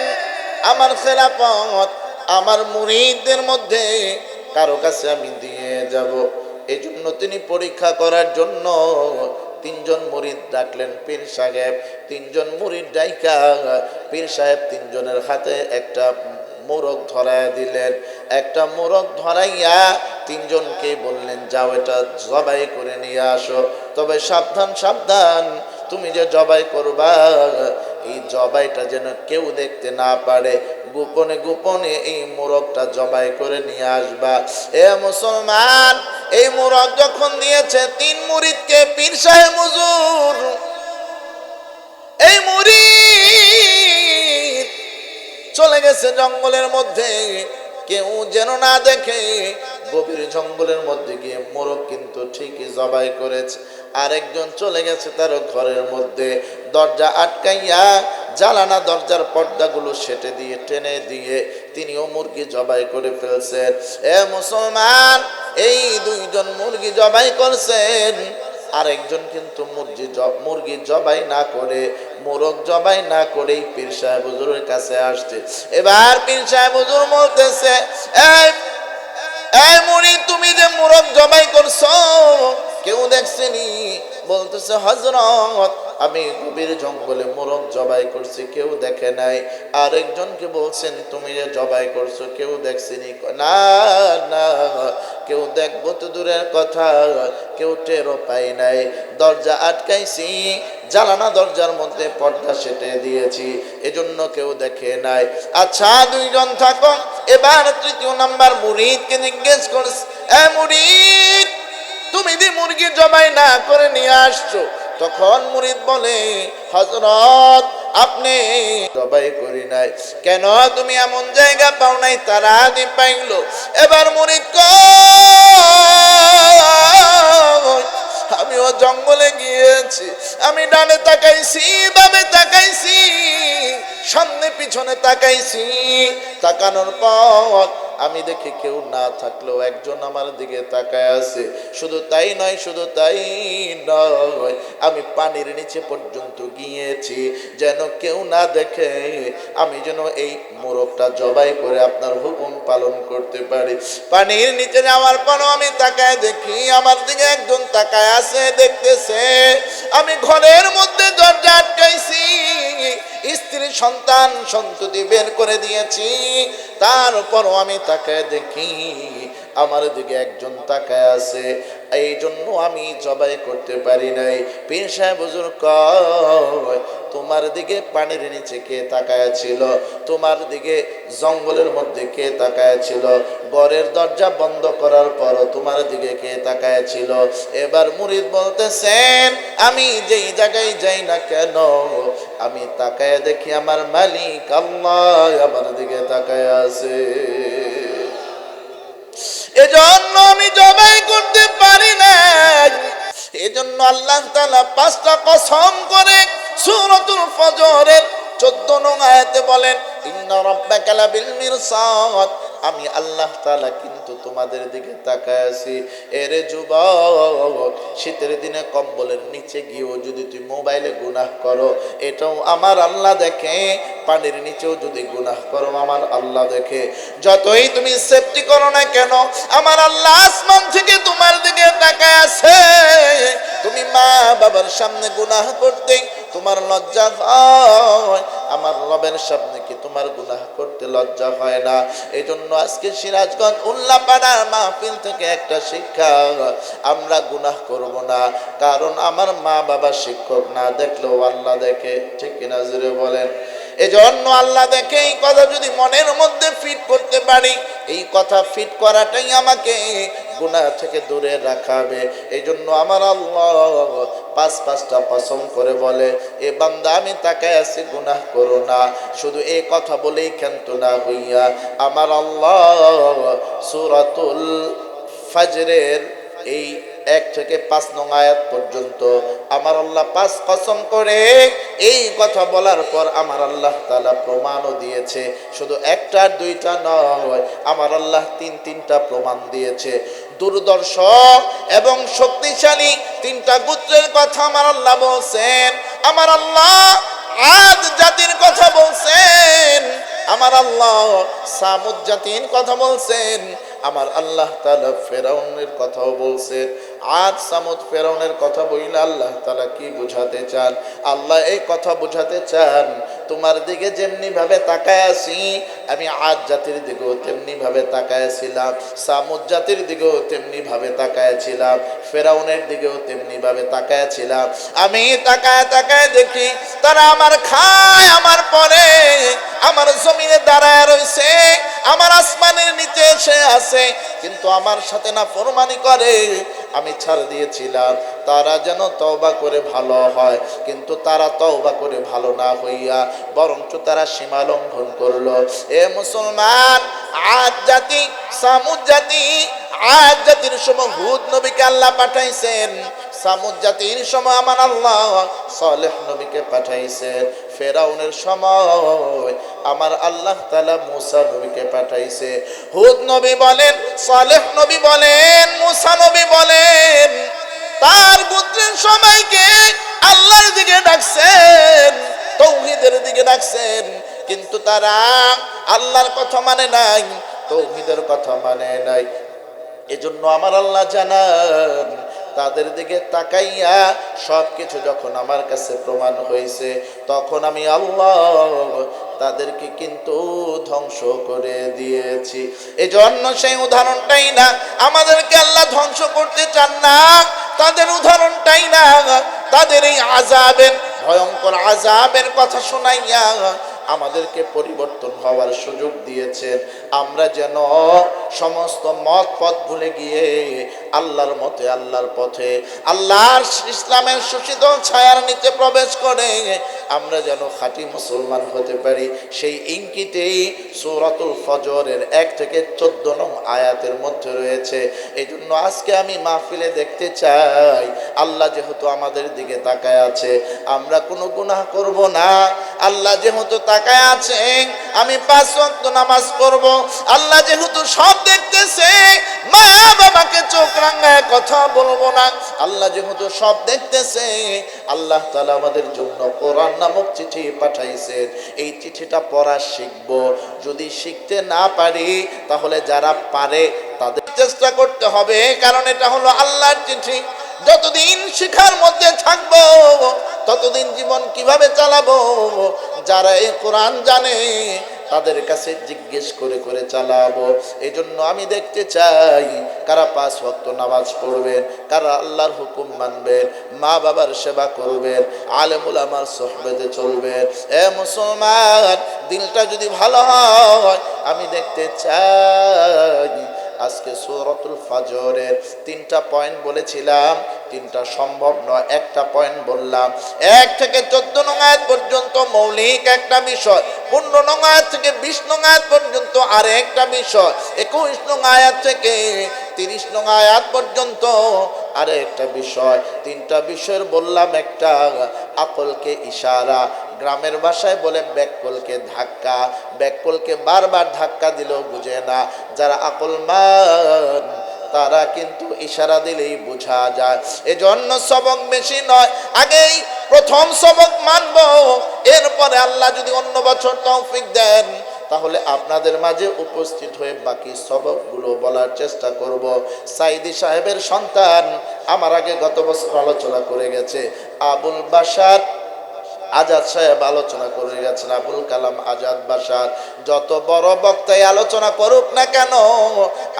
আমার খেলাফত আমার মুরিদদের মধ্যে কারো কাছে আমি দিয়ে যাব। এজন্য তিনি পরীক্ষা করার জন্য তিনজন মুরিদ ডাকলেন পীর সাহেব। তিনজন মুরিদ ডাইকা পীর সাহেব তিনজনের হাতে একটা মোরগ ধরাইয়া দিলেন। একটা মোরগ ধরাইয়া তিনজনকে বললেন, যাও এটা জবাই করে নিয়ে আসো। তবে সাবধান সাবধান, তুমি যে জবাই করবা, এই জবাইটা যেন কেউ দেখতে না পারে, গোপনে গোপনে এই মোরগটা জবাই করে নিয়ে আসবা। এ মুসলমান, এই মোরগ যখন দিয়েছে তিন মুরিদকে, পীর সাহেব হুজুর, এই মুরিদ চলে গেছে জঙ্গলের মধ্যে, কেউ যেন না দেখে। গভীর জঙ্গলের মধ্যে গিয়ে মোরগ কিন্তু ঠিকই জবাই করেছে। আরেকজন চলে গেছে তার ঘরের মধ্যে, দরজা আটকাইয়া জালানা দরজার পর্দাগুলো সেটে দিয়ে টেনে দিয়ে তিনিও মুরগি জবাই করে ফেলছেন। এ মুসলমান, এই দুইজন মুরগি জবাই করছেন, আরেকজন কিন্তু মুরগি জবাই না করে, মোরগ জবাই না করে পীর সাহেব হুজুরের কাছে আসছে। এবার পীর সাহেব হুজুর বলতেছে, এই মুরিদ, তুমি যে মোরগ জবাই করছো কেউ দেখছেনি? বলতেছে, হযরত, আমি গভীর জঙ্গলে মোরগ জবাই করছি, কেউ দেখে নাই। আরেকজনকে বলছেন, তুমি যে জবাই করছো কেউ দেখছেনি? না না, কেউ দেখবো তো দূরের কথা, কেউ টেরও পাই নাই। দরজা আটকাইছি, জালানা দরজার মধ্যে পর্দা সেটে দিয়েছি, এজন্য কেউ দেখে নাই। আচ্ছা, দুইজন থাকো। এবার তৃতীয় নাম্বার মুরিদকে জিজ্ঞেস করছে, এ মুরিদ, তুমি যে মুরগি জবাই না করে নিয়ে আসছো, তখন মুরিদ বলে, হযরত, আপনি জবাই করি নাই। কেন? তুমি এমন জায়গা পাও নাই, তারা আদি পাইলো। এবার মুরিদ কয়, আমিও জঙ্গলে গিয়েছি, আমি ডানে তাকাইছি, বামে তাকাইছি, সামনে পিছনে তাকাইছি। তাকানোর পর আমি দেখি কেউ না থাকলেও একজন আমার দিকে তাকায় আছে। শুধু তাই নয়, শুধু তাই নয়, আমি পানির নিচে পর্যন্ত গিয়েছি যেন কেউ না দেখে, আমি যেন এই মোরগটা জবাই করে আপনার হুকুম পালন করতে পারি। পানির নিচে যাওয়ার পরও আমি তাকায় দেখি আমার দিকে একজন তাকায় আছে, দেখতেছে। আমি ঘরের মধ্যে দরজা আটকাইছি, স্ত্রী সন্তান সন্ততি বের করে দিয়েছি, তারপরও আমি তাকায় দেখি আমার দিকে একজন তাকায় আছে, এই জন্য আমি জবাই করতে পারি নাই। পীর সাহেব হুজুর কয়, তোমার দিকে পানির নিচে কে তাকায় ছিল, তোমার দিকে জঙ্গলের মধ্যে কে তাকায় ছিল, ঘরের দরজা বন্ধ করার পর তোমার দিকে কে তাকায় ছিল। এবার মুরিদ বলতেছেন, আমি যেই জায়গায় যাই না কেন আমি তাকায় দেখি আমার মালিক আল্লাহ আমার দিকে তাকায় আছে। এজন্য আমি জবাই করতে পারি না। এজন্য আল্লাহ তাআলা 5টা কসম করে সূরাতুল ফজরের 14 নং আয়াতে বলেন, ইন্না রাব্বাকা লাবিল মিরসাদ, আমি আল্লাহ তাআলা কিন্তু তোমাদের দিকে তাকায় আছি। এরে যুবক, শীতের দিনে কম্বলের নিচে গিয়েও যদি তুই মোবাইলে গুনাহ করো, এটাও আমার আল্লাহ দেখে। পানির নিচেও যদি গুনাহ করো, আমার আল্লাহ দেখে। যতই তুমি সেফটি করো না কেন, আমার আল্লাহ আসমান থেকে তোমার দিকে তাকায় আছে। তুমি মা বাবার সামনে গুনাহ করতে তোমার লজ্জা হয়, আমার রবের সামনে কি তোমার গুনাহ করতে লজ্জা হয় না? এই জন্য আজকে সিরাজগঞ্জ উল্লাপাড়ার মাহফিল থেকে একটা শিক্ষা, আমরা গুনাহ করব না, কারণ আমার মা বাবা শিক্ষক না দেখলেও আল্লাহ দেখে। ঠিক কিনা জোরে বলেন? এজন্য আল্লাহ দেখে, এই কথা যদি মনের মধ্যে ফিট করতে পারি, এই কথা ফিট করাটাই আমাকে গুনাহ থেকে দূরে রাখাবে। এই জন্য আমার আল্লাহ 5টা কসম করে বলে, এ বান্দা আমি তাকায় আছি, গুনাহ করো না। শুধু এই কথা বলেই ক্ষান্ত না হইয়া আমার আল্লাহ সূরাতুল ফজরের এই 1 থেকে 5 নং আয়াত পর্যন্ত আমার আল্লাহ 5 কসম করে এই কথা বলার পর আমার আল্লাহ তাআলা প্রমাণও দিয়েছে। শুধু 1টা 2টা নয়, আমার আল্লাহ 3টা প্রমাণ দিয়েছে। দুর্দর্শক এবং শক্তিশালী 3টা গোত্রের কথা আমার আল্লাহ বলছেন। আমার আল্লাহ আদ জাতির কথা বলছেন, আমার আল্লাহ সামুদ জাতির কথা বলছেন, আমার আল্লাহ তাআলা ফেরাউনের কথাও বলছে। আদ সামুদ ফেরাউনের কথা বইলে আল্লাহ তাআলা কি বুঝাতে চান? আল্লাহ এই কথা বুঝাতে চান, তোমার দিকে যেমনি ভাবে তাকায় আছি আমি আদ জাতির দিকেও তেমনি ভাবে তাকায় ছিলাম, সামুদ জাতির দিকেও তেমনি ভাবে তাকায় ছিলাম, ফেরাউনের দিকেও তেমনি ভাবে তাকায় ছিলাম। আমি তাকায় তাকায় দেখি তারা আমার খায়, আমার পরে আমার জমিনে দাঁড়ায় রয়েছে, আমার আসমানের নিচে এসে আছে, কিন্তু আমার সাথে না ফরমানি করে। আমি ছাড় দিয়েছিলাম তারা যেন তওবা করে ভালো হয়, কিন্তু তারা তওবা করে ভালো না হইয়া বরঞ্চ তারা সীমা লঙ্ঘন করলো। এ মুসলমান, আদ জাতি সামুদ জাতি, আদ জাতির সময় হুদ নবীকে আল্লাহ পাঠাইছেন, সামুদ জাতির সময় আমার আল্লাহ সালেহ নবীকে পাঠাইছেন, ফেরাউনের সময় আমার আল্লাহ তাআলা মূসা নবীকে পাঠাইছে। হুদ নবী বলেন, সালেহ নবী বলেন, মূসা নবী বলেন, তার গোত্রের সবাইকে আল্লাহর দিকে ডাকছেন, তাওহীদের দিকে ডাকছেন, কিন্তু তারা আল্লাহর কথা মানে নাই, তাওহীদের কথা মানে নাই। এজন্য আমার আল্লাহ জানান, তাদের দিকে তাকাইয়া সবকিছু যখন আমার কাছে প্রমাণ হয়েছে, তখন আমি আল্লাহ তাদেরকে কিন্তু ধ্বংস করে দিয়েছি। এজন্য সেই উদাহরণটাই না, আমাদেরকে আল্লাহ ধ্বংস করতে চান না, তাদের উদাহরণটাই না, তাদের এই আযাবের ভয়ঙ্কর আযাবের কথা শোনাইয়া আমাদেরকে পরিবর্তন হওয়ার সুযোগ দিয়েছেন। আমরা যেন সমস্ত মত পথ ভুলে গিয়ে আল্লাহর মতে, আল্লাহর পথে, আল্লাহর ইসলামের সুশীতল ছায়ার নিচে প্রবেশ করে আমরা যেন খাঁটি মুসলমান হতে পারি, সেই ইঙ্গিতেই সূরাতুল ফজরের 1 থেকে 14 নং আয়াতের মধ্যে রয়েছে। এই জন্য আজকে আমি মাহফিলে দেখতে চাই, আল্লাহ যেহেতু আমাদের দিকে তাকায় আছে, আমরা কোনো গুনাহ করব না। আল্লাহ যেহেতু তাকায় আছেন, আমি 5 ওয়াক্ত নামাজ পড়ব। আল্লাহ যেহেতু সব দেখতেছে, মা বাবাকে চোখ রাঙায় কথা বলবো না। আল্লাহ যেহেতু সব দেখতেছে, আল্লাহ তাআলা আমাদের জন্য কোরআন নামক চিঠি পাঠাইছেন। এই চিঠিটা পড়া শিখব। যদি শিখতে না পারি, তাহলে যারা পারে তাদের চেষ্টা করতে হবে, কারণ এটা হলো আল্লাহর চিঠি। যতদিন শিখার মধ্যে থাকবো, ততদিন জীবন কিভাবে চালাবো? যারা এই কোরআন জানে তাদের কাছে জিজ্ঞেস করে করে চালাবো। এই জন্য আমি দেখতে চাই কারা 5 ওয়াক্ত নামাজ পড়বেন, কারা আল্লাহর হুকুম মানবেন, মা বাবার সেবা করবেন, আলেম উলামার সোহবতে চলবেন। এ মুসলমান, দিলটা যদি ভালো হয়, আমি দেখতে চাই আজকে সূরাতুল ফাজরের 3টা পয়েন্ট বলেছিলাম, 3টা সম্ভব নয়, একটা পয়েন্ট বললাম। 1 থেকে 14 নং আয়াত পর্যন্ত মৌলিক একটা বিষয়, 15 নং আয়াত থেকে 20 নং আয়াত পর্যন্ত আরেকটা বিষয়, 21 নং আয়াত থেকে 30 নং আয়াত পর্যন্ত আরেকটা বিষয়। 3টা বিষয়ের বললাম একটা আকলকে ইশারা, গ্রামের ভাষায় বলে ব্যাককলকে ধাক্কা। ব্যাককলকে বারবার ধাক্কা দিলেও বুঝে না, যারা আকলমান তারা কিন্তু ইশারা দিলেই বোঝা যায়। এজন্য সবক বেশি নয়, আগেই প্রথম সবক মানবো, এরপরে আল্লাহ যদি অন্য বছর তৌফিক দেন তাহলে আপনাদের মাঝে উপস্থিত হয়ে বাকি সবকগুলো বলার চেষ্টা করব। সাইদি সাহেবের সন্তান আমার আগে গত বছর আলোচনা করে গেছে, আবুল বাশার আজাদ সাহেব আলোচনা করে গেছেন, আবুল কালাম আজাদ বাশার। যত বড় বক্তাই আলোচনা করুক না কেন,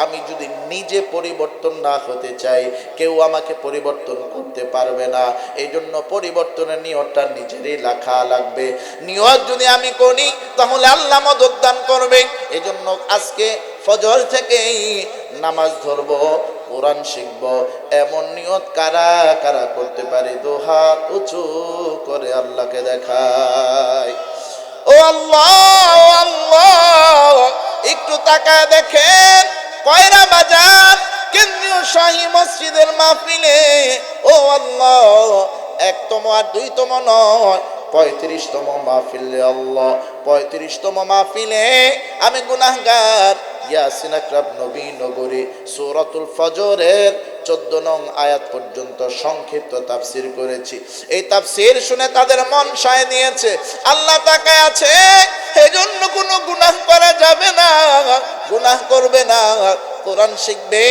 আমি যদি নিজে পরিবর্তন না হতে চাই, কেউ আমাকে পরিবর্তন করতে পারবে না। এই জন্য পরিবর্তনের নিয়তটা নিজেরই রাখা লাগবে। নিয়ত যদি আমি করি তাহলে আল্লাহ মদদ দান করবে। এই জন্য আজকে ফজর থেকেই নামাজ ধরবো, কোরআন শিখব, এমন নিয়ত কারা কারা করতে পারে? 2 হাত উঁচু করে আল্লাহকে দেখায়। ও আল্লাহ, ও আল্লাহ, একটু তাকায় দেখেন কয়রা বাজার কেন্দ্রীয় শাহী মসজিদের মাহফিলে, ও আল্লাহ, 1তম আর 2তম নয়, 35তম মাহফিলে। আল্লাহ, 35তম মাহফিলে আমি গুনাহগার ইয়াসিন আকরাম নবী নগরী সূরাতুল ফজরের 14 নং আয়াত পর্যন্ত সংক্ষিপ্ত তাফসীর করেছি। এই তাফসীর শুনে তাদের মন সায় দিয়েছে, আল্লাহ তাকায় আছে, এজন্য কোনো গুনাহ করা যাবে না, গুনাহ করবে না, কোরআন শিখবে,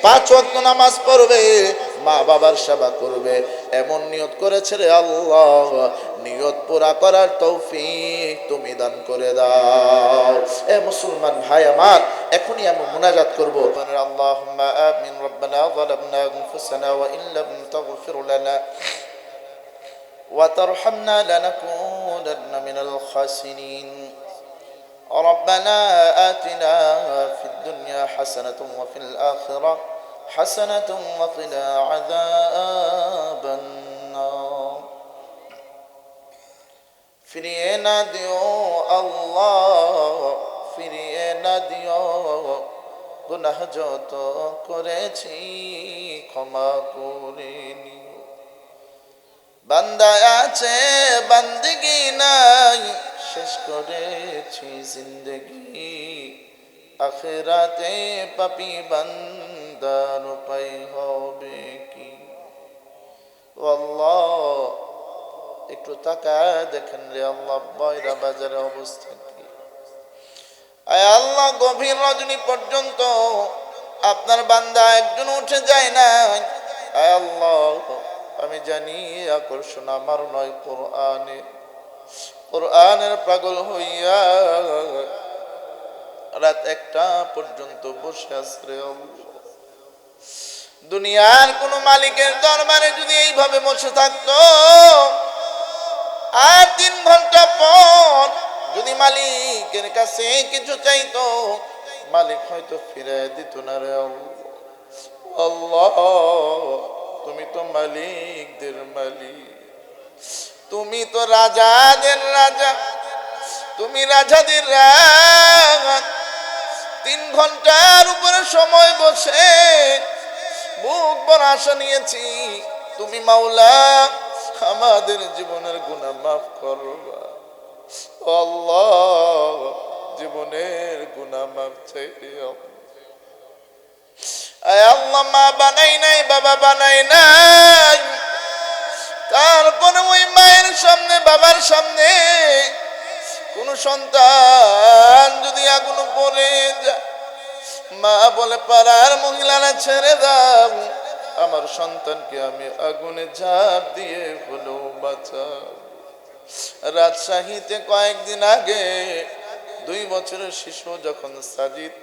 5 ওয়াক্ত নামাজ পড়বে, মা বাবার সেবা করবে, এমন নিয়ত করেছে রে আল্লাহ। নিয়ত পুরা করার তৌফিক তুমি দান করে দাও। এ মুসলমান ভাই আমার, এখনই আমি মুনাজাত করব। আল্লাহুম্মা আমিন। রব্বানা যালামনা আনফুসানা ওয়া ইন লাম তাগফির লানা ওয়া তারহামনা লানাকুনান্না মিনাল খাসিরিন। ربنا آتنا في الدنيا حسنة وفي الآخرة حسنة وقنا عذاب النار। ফিরিয়ে না দিও আল্লাহ, ফিরিয়ে না দিও, গুনাহ যত করেছি ক্ষমা করে নিও। বান্দা আছে বান্দিগি নাই, শেষ করেছি জিন্দগি, আখিরাতে পাপী বান্দার উপায় হবে কি? আল্লাহ, একটু তাকায় দেখেন রে আল্লাহ, বয়রা বাজারের অবস্থা কি? আয় আল্লাহ, গভীর রজনী পর্যন্ত আপনার বান্দা একজন উঠে যায় না। আয় আল্লাহ, আমি জানি আকর্ষণ আমার নয়, কোরআনের পাগল হইয়া রাত 1টা পর্যন্ত বসে আছে রে আল্লাহ। দুনিয়ার কোন মালিকের দরবারে যদি এইভাবে বসে থাকতো, আর 3 ঘন্টা পর যদি মালিকের কাছে কিছু চাইতো, মালিক হয়তো ফিরে দিত না রে আল্লাহ। তুমি তো মালিকদের মালিক, তুমি তো রাজাদের রাজা, তুমি রাজাদের রাজা। 3 ঘন্টার উপরে সময় বসে বুক ভরা আশা নিয়েছি, তুমি মাওলা আমাদের জীবনের গুনাহ মাফ করবা। আল্লাহ, জীবনের গুনাহ মাফ চাইলে আয় আল্লাহ, মা বানাই নাই, বাবা বানাই নাই, তারপরে ওই মায়ের সামনে বাবার সামনে কোন সন্তান যদি আগুন পড়ে যায়, মা বলে পাড়ার মহিলারা ছেড়ে দাও, আমার সন্তানকে আমি আগুনে ঝাঁপ দিয়ে হলেও বাঁচাও। রাজশাহীতে কয়েকদিন আগে 2 বছরের শিশু যখন সাজিদ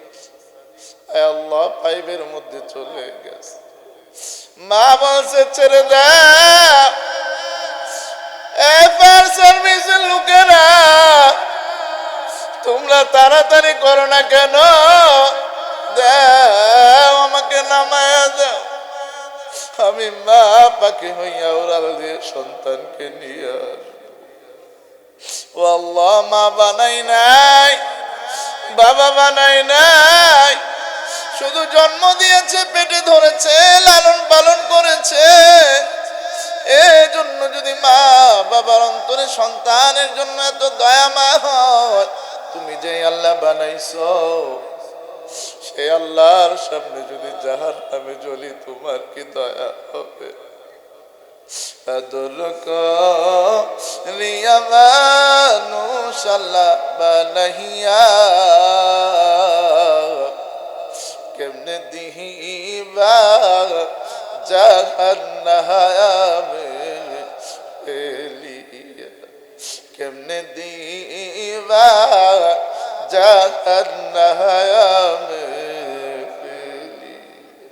আল্লাহ পাইপের মধ্যে চলে গেছে, মা বলছে ছেড়ে দাও। ফায়ার সার্ভিসের লোকেরা তোমরা তাড়াতাড়ি করো না কেন, দাও আমাকে নামায়া দাও, আমি মা পাখি হইয়া ওরাল দিয়ে সন্তানকে নিয়ে আসবো। ও আল্লাহ, মা বানাই নাই, বাবা বানাই নাই, শুধু জন্ম দিয়েছে, পেটে ধরেছে, লালন পালন করেছে। এই জন্য যদি মা বাবার অন্তরে সন্তানের জন্য এত দয়া মা হয়, তুমি যে আল্লাহ বানাইছো সেই আল্লাহর সামনে যদি জাহান্নামে জ্বলি, তোমার কি দয়া হবে? আদলক রিয়া মানুষ আল্লাহ বানাইয়া কেমনে দিহিবা জাহান্নামে ফেলিয়া, কেমনে দিবা জাহান্নামে ফেলিয়া।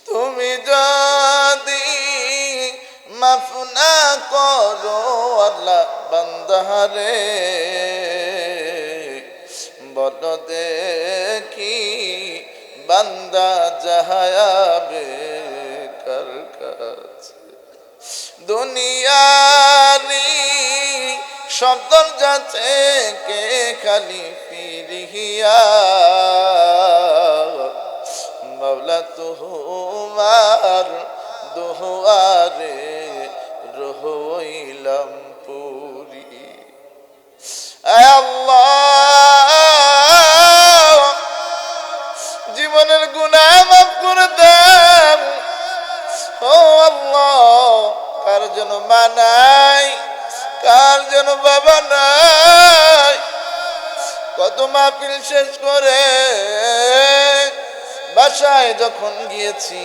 তুমি যদি মাফ না করো আল্লাহ বান্দারে, বলো দেখি বান্দা যাবে কার কাছে? দুনিয়ারি শব্দ যাচ্ছে কে খালি ফিরিয়া, মাওলা তোমার দোহারে রহইলাম পুরি। আয় আল্লাহ, জীবনের গুনাহ মাফ করে দাও। ও আল্লাহ, কার যেন মা নাই, কার যেন বাবা নাই, কত মাহফিল শেষ করে বাসায় যখন গিয়েছি,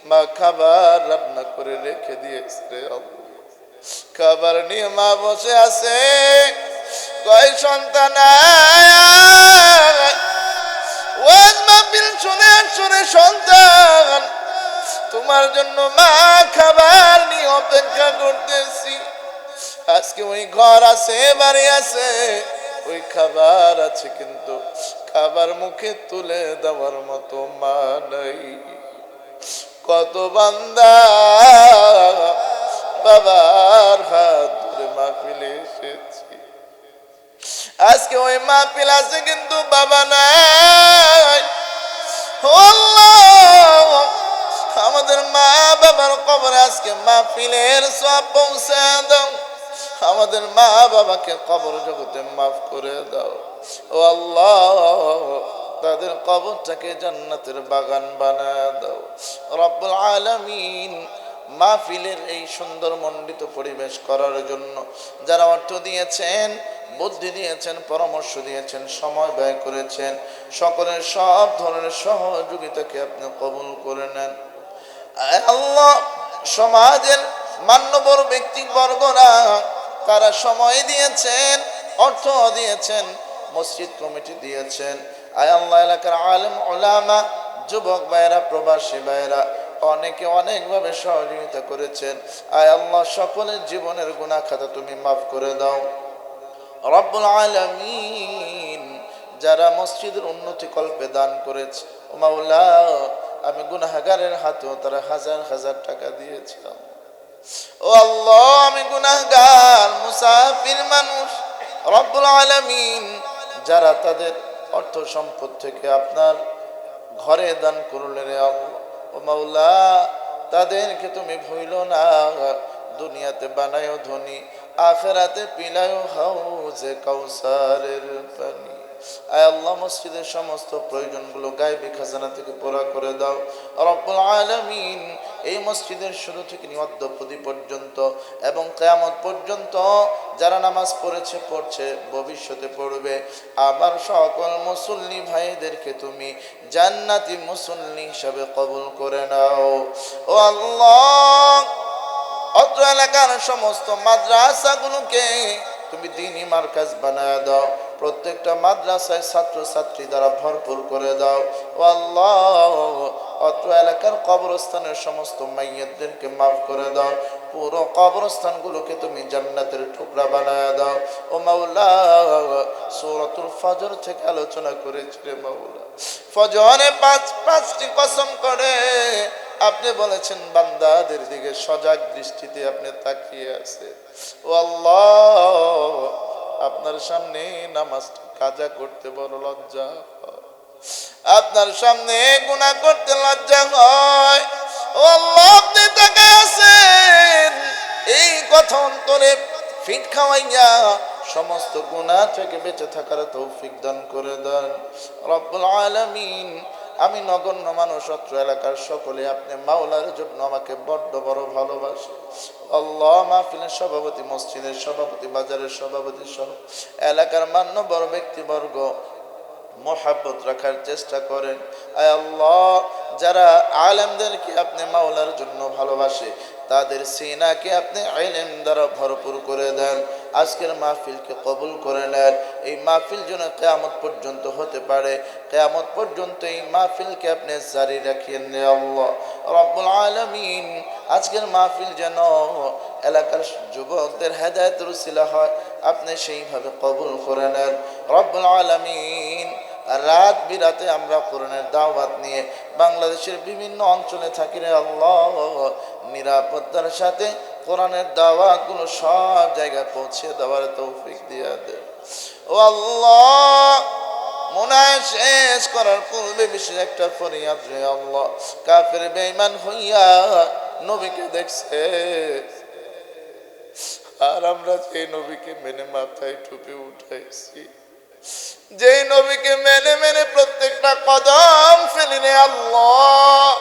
মা খাবার রান্না করে রেখে দিয়েছে। খাবার নিয়ে মা বসে আছে, কয় সন্তান ওয়াজ মাহফিল শুনে শুনে সন্তান তোমার জন্য মা খাবার নিয়ে অপেক্ষা করতেছি। আজকে ওই ঘর আছে, বাড়ি আছে, ওই খাবার আছে, কিন্তু খাবার মুখে তুলে দেওয়ার মতো মা নাই। কত বান্দা বাবার হাত ধরে মাহফিলে এসেছি, আজকে ওই মাহফিল আছে কিন্তু বাবা নাই। আমাদের মা বাবার কবরে আজকে মাহফিলের সওয়াব পৌঁছে দাও। আমাদের মা বাবাকে কবর জগতে মাফ করে দাও। ও আল্লাহ, তাদের কবরটাকে জান্নাতের বাগান বানায় দাও রব্বুল আলামিন। মাহফিলের এই সুন্দর মণ্ডিত পরিবেশ করার জন্য যারা অর্থ দিয়েছেন, বুদ্ধি দিয়েছেন, পরামর্শ দিয়েছেন, সময় ব্যয় করেছেন, সকলের সব ধরনের সহযোগিতাকে আপনি কবুল করে নেন। আল্লাহ, সমাজের মান্যবর ব্যক্তিবর্গরা তারা সময় দিয়েছেন, অর্থ দিয়েছেন, মসজিদ কমিটি দিয়েছেন। আয় আল্লাহ, এলাকার আলেম ওলামা, যুবক ভাইরা, প্রবাসী ভাইরা অনেকে অনেকভাবে সহযোগিতা করেছেন। আয় আল্লাহ, সকলের জীবনের গুনাহ খাতা তুমি মাফ করে দাও রব্বুল আলামিন। যারা মসজিদের উন্নতি কল্পে দান করেছে, ও মাওলা, আমি গুনাহগারের হাতেও তারা হাজার হাজার টাকা দিয়েছে। ও আল্লাহ, আমি গুনাহগার মুসাফির মানুষ রব্বুল আলামিন। যারা তাদের অর্থ সম্পদ থেকে আপনার ঘরে দান করলে রে আল্লাহ, ও মাওলা, তাদেরকে তুমি ভুলো না। দুনিয়াতে বানায়ও ধনী, আখিরাতে পিলায়ও হাউজে কাউসারের পানি। আয় আল্লাহ মসজিদের সমস্ত প্রয়োজনগুলো গায়বী খাজানা থেকে পুরা করে দাও রব্বুল আলামিন। এই মসজিদের শুরু থেকে নিয়দ্দপদি পর্যন্ত এবং কিয়ামত পর্যন্ত যারা নামাজ পড়েছে, পড়ছে, ভবিষ্যতে পড়বে, আবার সকল মুসল্লি ভাইদেরকে তুমি জান্নাতি মুসল্লি হিসাবে কবুল করে নাও ও আল্লাহ। অত্র এলাকার সমস্ত মাদ্রাসাগুলোকে তুমি দ্বীনি মারকাজ বানায় দাও, প্রত্যেকটা মাদ্রাসায় ছাত্র ছাত্রী দ্বারা ভরপুর করে দাও ও আল্লাহ। অত্র এলাকার কবরস্থানের সমস্ত মাইয়্যিতদেরকে মাফ করে দাও, পুরো কবরস্থানগুলোকে তুমি জান্নাতের টুকরা বানায় দাও ও মাওলা। সূরাতুল ফজর থেকে আলোচনা করেছি রে মাওলা, ফজরে পাঁচটি কসম করে আপনি বলেছেন বান্দাদের দিকে সজাগ দৃষ্টিতে আপনি তাকিয়ে আছে ও আল্লাহ। আপনার সামনে নামাজটা কাজা করতে বড় লজ্জা হয়, আপনার সামনে গুনাহ করতে লজ্জা হয় ও আল্লাহ। আপনি তাকায় আছেন, এই কথা অন্তরে ফিট খাওয়াইয়া সমস্ত গুনাহ থেকে বেঁচে থাকার তৌফিক দান করে দেন রব্বুল আলামিন। আমি নগণ্য মানুষ, অত্র এলাকার সকলে আপনি মাওলার জন্য আমাকে বড্ড বড় ভালোবাসে আল্লাহ। মাহফিলের সভাপতি, মসজিদের সভাপতি, বাজারের সভাপতি সহ এলাকার মান্যবর ব্যক্তিবর্গ মোহাব্বত রাখার চেষ্টা করেন আয় আল্লাহ। যারা আলেমদেরকে আপনি মাওলার জন্য ভালোবাসে, তাদের সিনাকে আপনি ইলম দ্বারা ভরপুর করে দেন। আজকের মাহফিলকে কবুল করে নেন। এই মাহফিল যেন কিয়ামত পর্যন্ত হতে পারে, কিয়ামত পর্যন্ত এই মাহফিলকে আপনি জারি রাখিয়েন রে আল্লাহ রব্বুল আলামিন। আজকের মাহফিল যেন এলাকার যুবকদের হেদায়েতের উসিলা হয়, আপনি সেইভাবে কবুল করে নেন রব্বুল আলামিন। রাত বিরাতে আমরা কোরআনের দাওয়াত নিয়ে বাংলাদেশের বিভিন্ন অঞ্চলে থাকি রে আল্লাহ। নিরাপত্তার সাথে কোরআনের দাওয়াতগুলো সব জায়গায় পৌঁছে দেওয়ার তৌফিক দিয়ে দে ও আল্লাহ। মুনায় শেষ করার পূর্বে বিশেষ একটা ফরিয়াদ রে আল্লাহ। কাফের বেঈমান হইয়া নবীকে দেখছে, আর আমরা সেই নবীকে মেনে মাথায় টুপি উঠাইছি, যেই নবীকে মেনে মেনে প্রত্যেকটা কদম ফেলি রে আল্লাহ।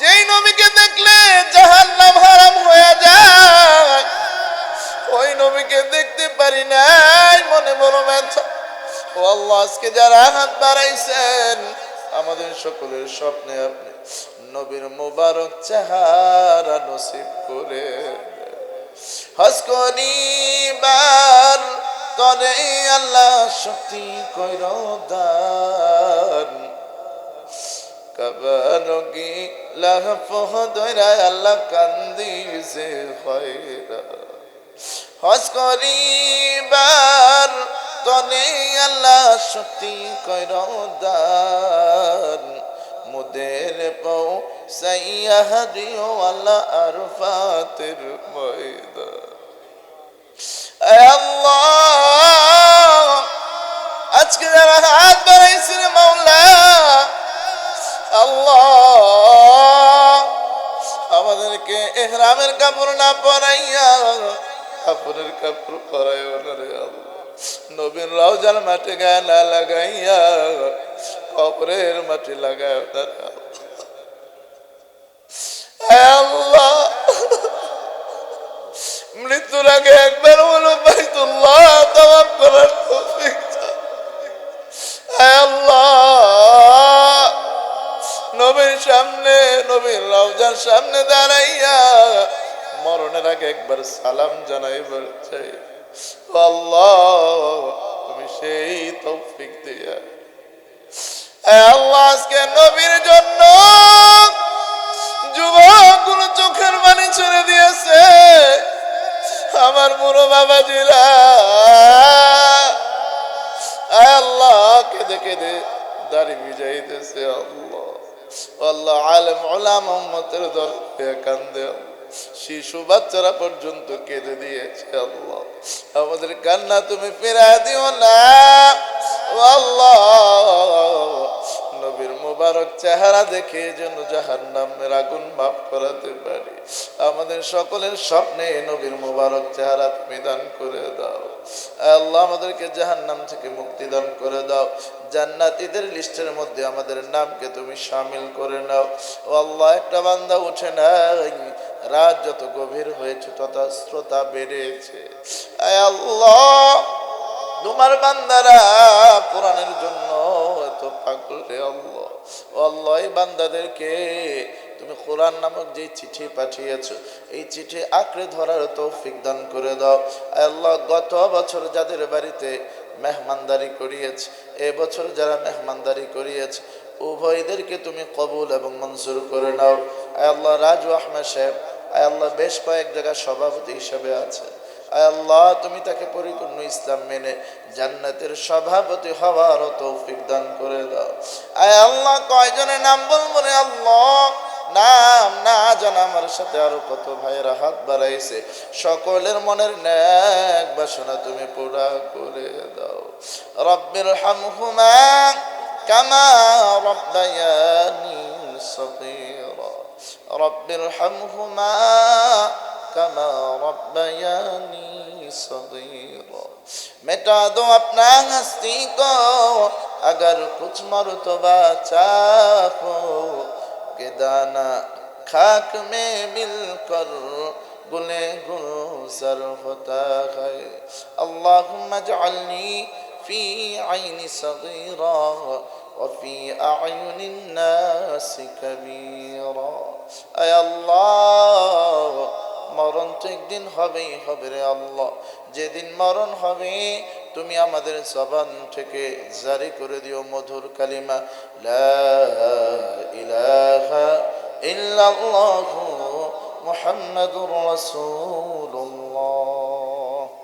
যেই নবীকে দেখলে জাহান্নাম হারাম হয়ে যায়, ওই নবীকে দেখতে পারি নাই, মনে বড় ব্যথা ও আল্লাহ। আজকে যারা হাত বাড়াইছেন, আমাদের সকলের স্বপ্নে আপনি নবীর মুবারক চেহারা নসিব করে হজ করিবার তরে আল্লাহ শক্তি কইর দান। কাবারগি লাহফ দইরা আল্লাহ কান্দিছে খয়রা। হজ করিবার তরে আল্লাহ শক্তি কইর দান। মুদের পৌ সাইয়া দিও আল্লাহ আরফাতের ময়দান। আল্লাহ আজকে যারা হাত বাড়াইছেন মাওলা আল্লাহ, আমাদেরকে ইহরামের কাপড় না পরাইয়া কাপড়ের কাপড় পরাইও না রে আল্লাহ। নবীর রওজার মাটি গায়ে না লাগাইয়া কবরের মাটি লাগাইও না রে আল্লাহ। মৃত্যুর আগে একবার হলো বাইতুল্লাহ তাওয়াফ করার তৌফিক দাও আল্লাহ। নবীর সামনে, নবীর রওজার সামনে দাঁড়াইয়া মরণের আগে একবার সালাম জানাইবার চাই আল্লাহ। তুমি সেই তৌফিক দিয়া আল্লাহ। আজকে নবীর জন্য যুবকগুলো চোখের পানি ছেড়ে দিয়েছে, আমার বুড়ো বাবাজিরা আল্লাহ কেঁদে কেঁদে দাড়ি ভিজাইতেছে আল্লাহ। আল্লাহ আলেম ওলামা উম্মতের দরবারে কান্দে, শিশু বাচ্চারা পর্যন্ত কেঁদে দিয়েছে আল্লাহ। আমাদের কান্না তুমি ফিরায় দিও না আল্লাহ। নবীর মুবারক চেহারা দেখে যেন জাহান্নামের আগুন মাফ করাতে পারি। আমাদের সকলের স্বপ্নে নবীর মুবারক চেহারা তুমি দান করে দাও। আল্লাহ আমাদেরকে জাহান্নাম থেকে মুক্তি দান করে দাও। জান্নাতীদের লিস্টের মধ্যে আমাদের নামকে তুমি শামিল করে নাও। ও আল্লাহ, একটা বান্দা উঠে নাই, রাত যত গভীর হয়েছে তত শ্রোতা বেড়েছে। আয় আল্লাহ, তোমার বান্দারা কোরআনের জন্য এত পাগল রে আল্লাহ। ও আল্লাহ, এই বান্দাদেরকে তুমি কোরআন নামক যে চিঠি পাঠিয়েছো, এই চিঠি আঁকড়ে ধরার তৌফিক দান করে দাও। আল্লাহ, গত বছর যাদের বাড়িতে মেহমানদারি করিয়েছে, এবছর যারা মেহমানদারি করিয়েছে, উভয়দেরকে তুমি কবুল এবং মঞ্জুর করে নাও। আল্লাহ, রাজু আহমেদ সাহেব আল্লাহ বেশ কয়েক জায়গায় সভাপতি হিসেবে আছে। আল্লাহ, তুমি তাকে পরিপূর্ণ ইসলাম মেনে জান্নাতের সভাপতি হওয়ার তৌফিক দান করে দাও। আল্লাহ, কয়জনের নাম বলবো রে আল্লাহ, নাম না জানা আমার সাথে আরো কত ভাইয়েরা হাত বাড়াইছে, সকলের মনের নেক বাসনা তুমি পুরা করে দাও। রব্বির হামহুমা কামা রব্বায়ানি সগীরা, রব্বির হামহুমা কামা রব্বায়ানি সগীরা। मिटा दो अपना हस्ती को अगर कुछ मर्तबा चाहो, के दाना खाक में मिलकर गुले गुलजार होता है। अल्लाहुम्मा जअलनी फी आइनी सगीरा व फी अयुनिन नासी कबीरा। ऐ अल्लाह, মরণ তো একদিন হবেই হবে রে আল্লাহ। যেদিন মরণ হবে তুমি আমাদের জবান থেকে জারি করে দিও মধুর কালিমা লা ইলাহা ইল্লাল্লাহু মুহাম্মাদুর রাসূলুল্লাহ।